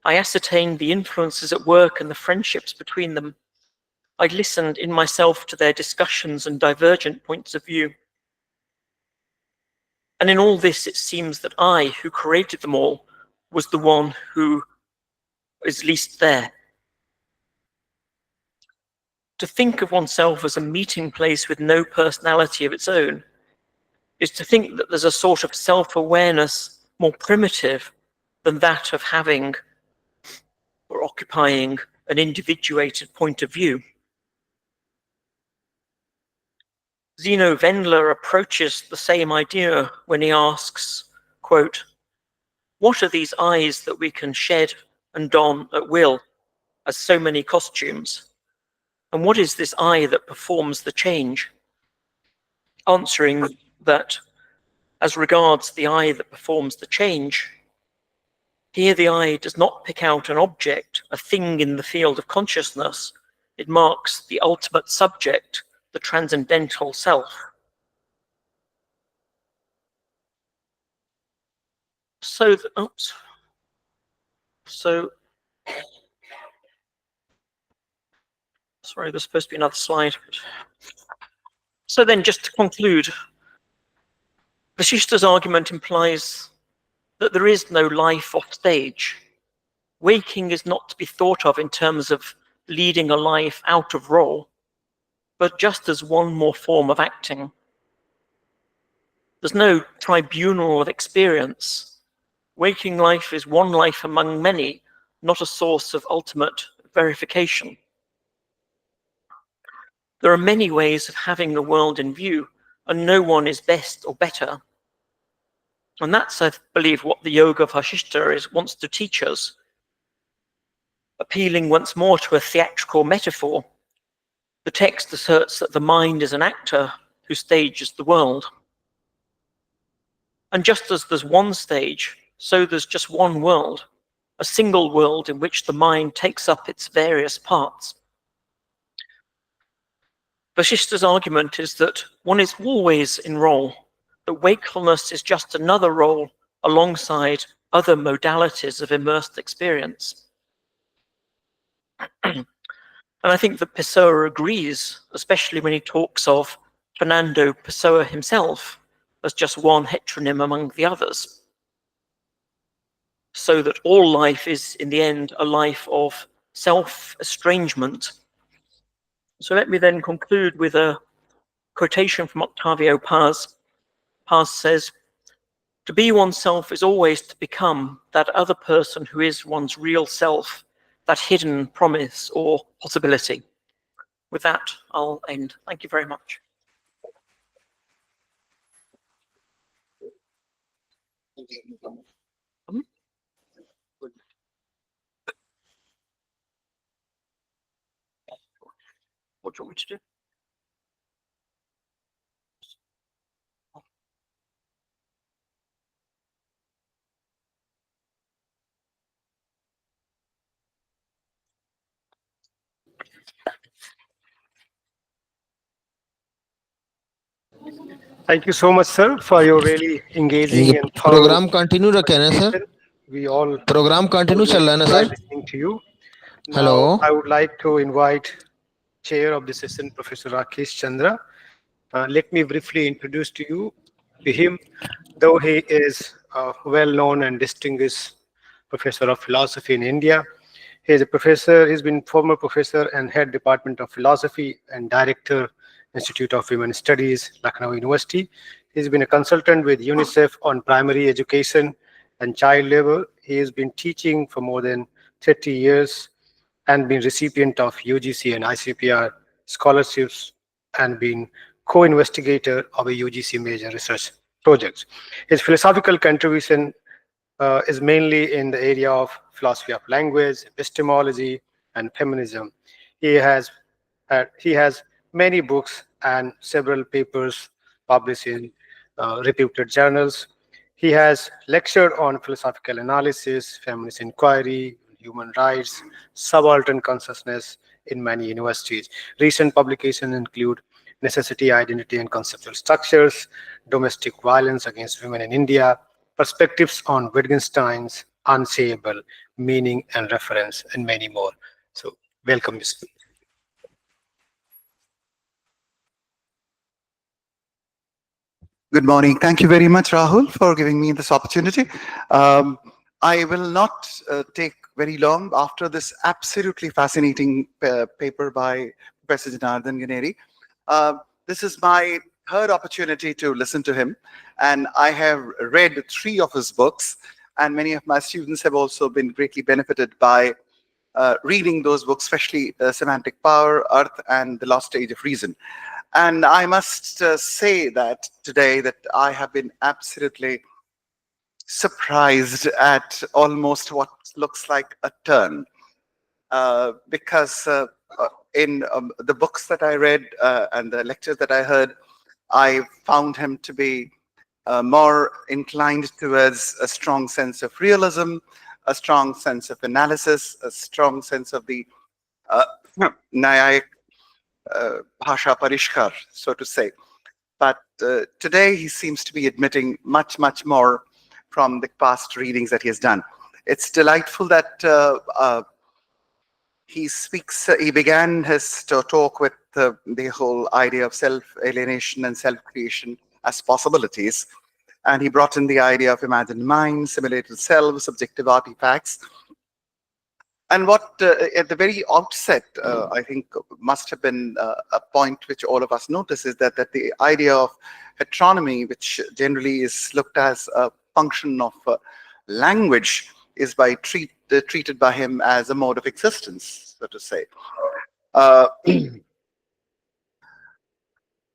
I ascertained the influences at work and the friendships between them. I listened in myself to their discussions and divergent points of view. And in all this, it seems that I, who created them all, was the one who is least there." To think of oneself as a meeting place with no personality of its own is to think that there's a sort of self-awareness more primitive than that of having or occupying an individuated point of view. Zeno Wendler approaches the same idea when he asks, quote, "What are these eyes that we can shed and don at will as so many costumes? And what is this eye that performs the change?" Answering that, as regards the eye that performs the change, here the eye does not pick out an object, a thing in the field of consciousness. It marks the ultimate subject, the transcendental self. So, sorry, there's supposed to be another slide. So then, just to conclude, Vasishta's argument implies that there is no life off stage. Waking is not to be thought of in terms of leading a life out of role, but just as one more form of acting. There's no tribunal of experience. Waking life is one life among many, not a source of ultimate verification. There are many ways of having the world in view, and no one is best or better. And that's, I believe, what the Yoga Vasishtha wants to teach us, appealing once more to a theatrical metaphor. The text asserts that the mind is an actor who stages the world. And just as there's one stage, so there's just one world, a single world in which the mind takes up its various parts. Vasishta's argument is that one is always in role, that wakefulness is just another role alongside other modalities of immersed experience. And I think that Pessoa agrees, especially when he talks of Fernando Pessoa himself as just one heteronym among the others. So that all life is, in the end, a life of self-estrangement. So let me then conclude with a quotation from Octavio Paz. Paz says, "To be oneself is always to become that other person who is one's real self, that hidden promise or possibility." With that, I'll end. Thank you very much. What do you want me to do? Thank you so much, sir, for your really engaging ये and thorough program continue रखे ना sir presentation. We all program continue चल रहा है ना enjoy sir listening to you. Hello Now, I would like to invite Chair of the session, Professor Rakesh Chandra, Let me briefly introduce to you to him, though he is a well-known and distinguished professor of philosophy in India. He is a professor, he's been former professor and head department of philosophy and director, Institute of Women Studies, Lucknow University. He's been a consultant with UNICEF on primary education and child labor. He has been teaching for more than 30 years and been recipient of UGC and ICPR scholarships and been co-investigator of a UGC major research projects. His philosophical contribution is mainly in the area of philosophy of language, epistemology, and feminism. He has he has many books and several papers published in reputed journals. He has lectured on philosophical analysis, feminist inquiry, human rights, subaltern consciousness in many universities. Recent publications include Necessity, Identity, and Conceptual Structures, Domestic Violence Against Women in India, Perspectives on Wittgenstein's Unsayable, Meaning and Reference, and many more. So, welcome, Mr. Good morning. Thank you very much, Rahul, for giving me this opportunity. I will not take very long after this absolutely fascinating paper by Professor Janardhan Ganeri. This is my third opportunity to listen to him, and I have read 3 of his books, and many of my students have also been greatly benefited by reading those books, especially Semantic Power, Earth, and The Lost Age of Reason. And I must say that today that I have been absolutely surprised at almost what looks like a turn. Because in the books that I read and the lectures that I heard, I found him to be more inclined towards a strong sense of realism, a strong sense of analysis, a strong sense of the Nyayic Bhasha Parishkar, so to say. But today he seems to be admitting much, much more from the past readings that he has done. It's delightful that he began his talk with the whole idea of self-alienation and self-creation as possibilities. And he brought in the idea of imagined mind, simulated self, subjective artifacts. And what at the very outset, I think must have been a point which all of us notice is that the idea of heteronomy, which generally is looked as a function of language, is treated by him as a mode of existence, so to say.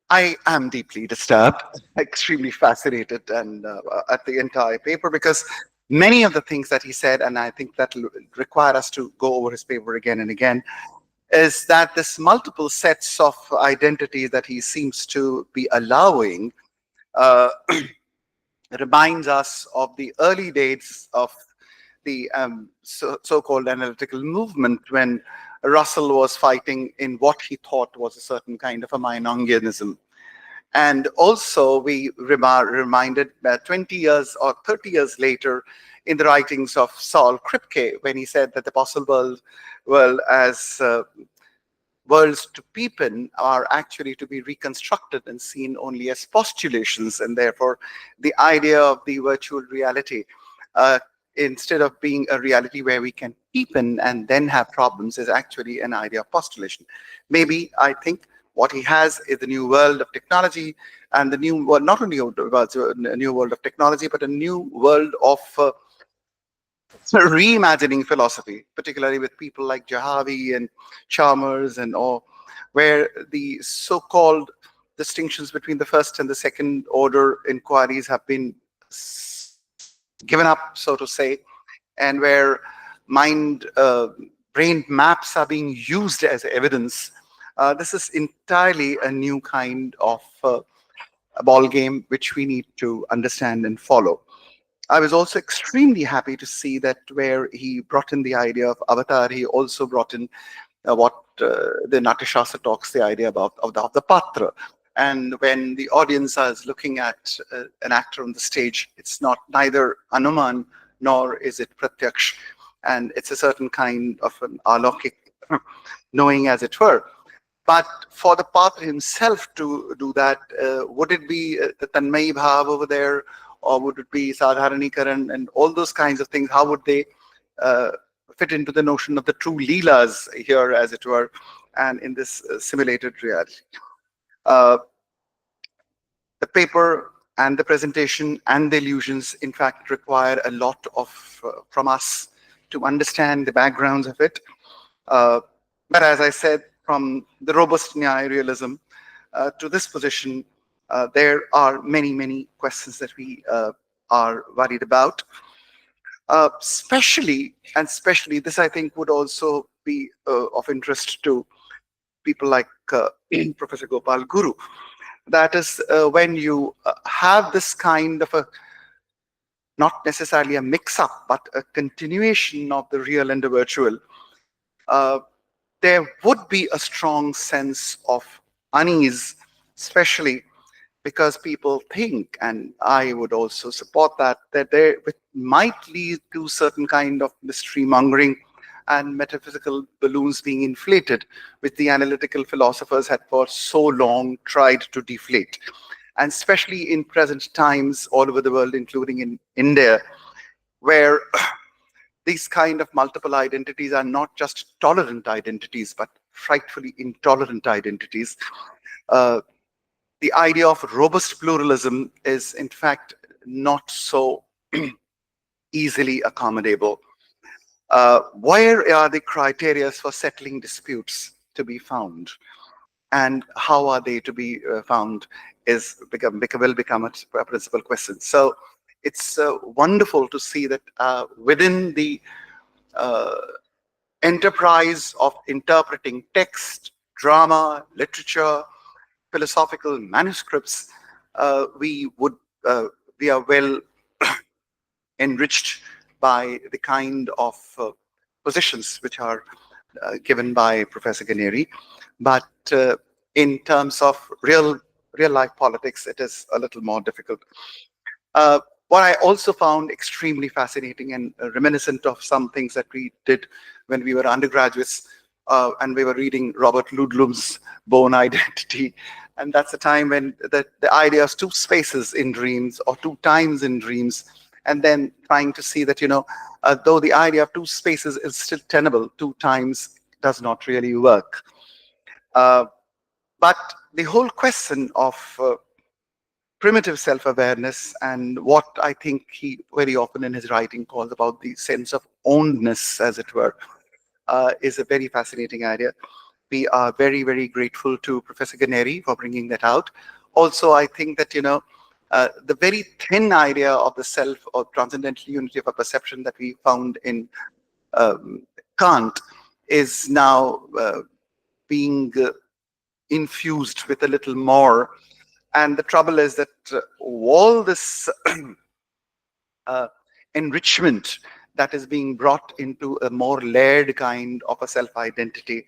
I am deeply disturbed, extremely fascinated, and at the entire paper, because many of the things that he said, and I think that will require us to go over his paper again and again, is that this multiple sets of identities that he seems to be allowing reminds us of the early days of the so-called analytical movement, when Russell was fighting in what he thought was a certain kind of a Meinongianism. And also we reminded 20 years or 30 years later in the writings of Saul Kripke, when he said that the possible world as worlds to peep in are actually to be reconstructed and seen only as postulations, and therefore the idea of the virtual reality, instead of being a reality where we can peep in and then have problems, is actually an idea of postulation. Maybe, I think, what he has is the new world of technology, and the new world, not only a new world of technology, but a new world of reimagining philosophy, particularly with people like Jahavi and Chalmers and all, where the so-called distinctions between the first and the second order inquiries have been given up, so to say, and where brain maps are being used as evidence. This is entirely a new kind of a ball game which we need to understand and follow. I was also extremely happy to see that where he brought in the idea of avatar, he also brought in what the Natyashastra talks, the idea about of the patra. And when the audience is looking at an actor on the stage, it's not neither Anuman nor is it Pratyaksh. And it's a certain kind of an alokik knowing, as it were. But for the Patra himself to do that, would it be the Tanmay Bhav over there, or would it be Sadharanikaran and all those kinds of things? How would they uh, fit into the notion of the true Leelas here, as it were, and in this simulated reality? Uh, the paper and the presentation and the illusions, in fact, require a lot of from us to understand the backgrounds of it. But as I said, from the robust Nyaya realism to this position, there are many, many questions that we are worried about. Especially this, I think, would also be of interest to people like Professor Gopal Guru. That is, when you have this kind of a, not necessarily a mix-up, but a continuation of the real and the virtual, uh, there would be a strong sense of unease, especially because people think, and I would also support that, that there it might lead to certain kind of mystery mongering and metaphysical balloons being inflated, which the analytical philosophers had for so long tried to deflate. And especially in present times all over the world, including in India, where these kind of multiple identities are not just tolerant identities, but frightfully intolerant identities. Uh, the idea of robust pluralism is, in fact, not so easily accommodable. Where are the criteria for settling disputes to be found? And how are they to be found will become a principal question. So it's wonderful to see that within the uh, enterprise of interpreting text, drama, literature, philosophical manuscripts, we would we are well enriched by the kind of positions which are given by Professor Ganeri. But in terms of real life politics, it is a little more difficult. Uh, what I also found extremely fascinating and reminiscent of some things that we did when we were undergraduates, and we were reading Robert Ludlum's Bone Identity. And that's the time when the idea of two spaces in dreams or two times in dreams, and then trying to see that, though the idea of two spaces is still tenable, two times does not really work. But the whole question of primitive self-awareness and what I think he very often in his writing calls about the sense of ownness, as it were, is a very fascinating idea. We are very, very grateful to Professor Ganeri for bringing that out. Also, I think that, the very thin idea of the self or transcendental unity of a perception that we found in Kant is now being infused with a little more. And the trouble is that all this enrichment that is being brought into a more layered kind of a self-identity,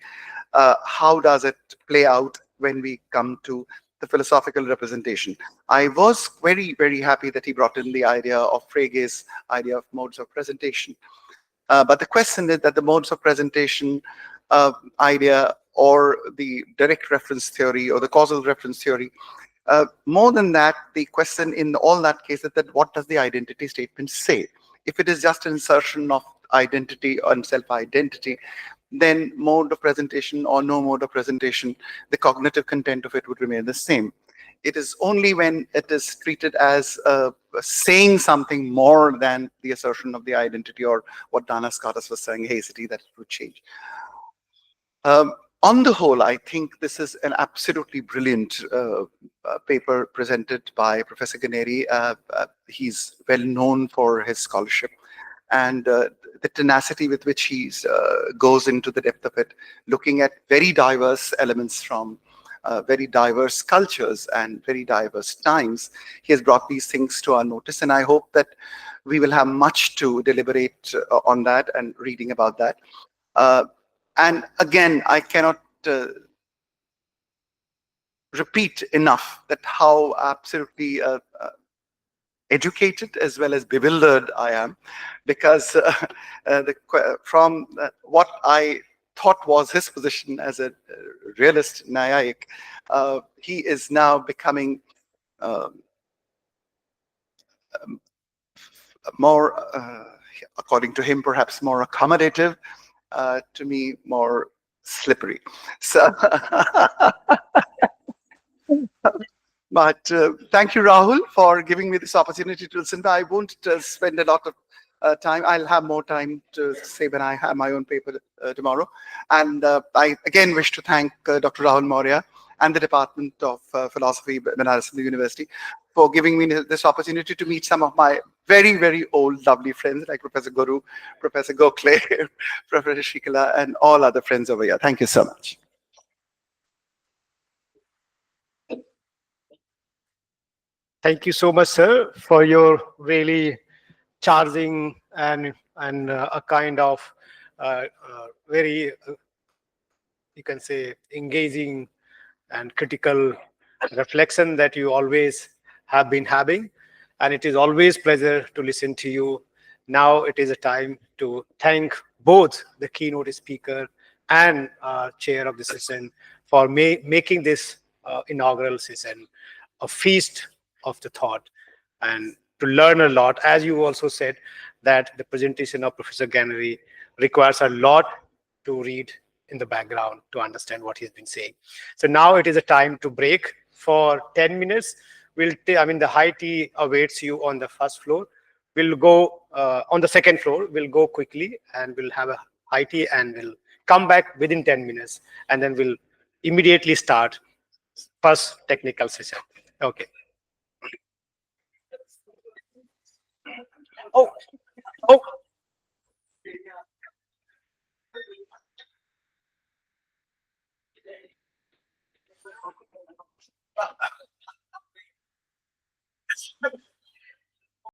how does it play out when we come to the philosophical representation? I was very, very happy that he brought in the idea of Frege's idea of modes of presentation. But the question is that the modes of presentation idea, or the direct reference theory or the causal reference theory, more than that, the question in all that case is that what does the identity statement say? If it is just an insertion of identity and self-identity, then mode of presentation or no mode of presentation, the cognitive content of it would remain the same. It is only when it is treated as saying something more than the assertion of the identity, or what Dana Scottus was saying hastily, that it would change. On the whole, I think this is an absolutely brilliant paper presented by Professor Ganeri. He's well known for his scholarship and the tenacity with which he goes into the depth of it, looking at very diverse elements from very diverse cultures and very diverse times. He has brought these things to our notice, and I hope that we will have much to deliberate on that and reading about that. And again, I cannot repeat enough that how absolutely educated as well as bewildered I am, because from what I thought was his position as a realist Nayayik, he is now becoming more, according to him, perhaps more accommodative, to me, more slippery. So, but thank you, Rahul, for giving me this opportunity to listen. I won't spend a lot of time. I'll have more time to say when I have my own paper tomorrow. And I again wish to thank Dr. Rahul Maurya and the Department of Philosophy, Banaras University, for giving me this opportunity to meet some of my very, very old, lovely friends like Professor Guru, Professor Gokhale, Professor Shikala, and all other friends over here. Thank you so much. Thank you so much, sir, for your really charging and a kind of very you can say engaging and critical reflection that you always have been having, and it is always pleasure to listen to you. Now it is a time to thank both the keynote speaker and chair of the session for making this inaugural session a feast of the thought and to learn a lot. As you also said, that the presentation of Professor Gannery requires a lot to read in the background to understand what he's been saying. So now it is a time to break for 10 minutes. I mean, the high tea awaits you on the first floor. We'll go on the second floor. We'll go quickly and we'll have a high tea and we'll come back within 10 minutes and then we'll immediately start first technical session. Okay. Oh, oh,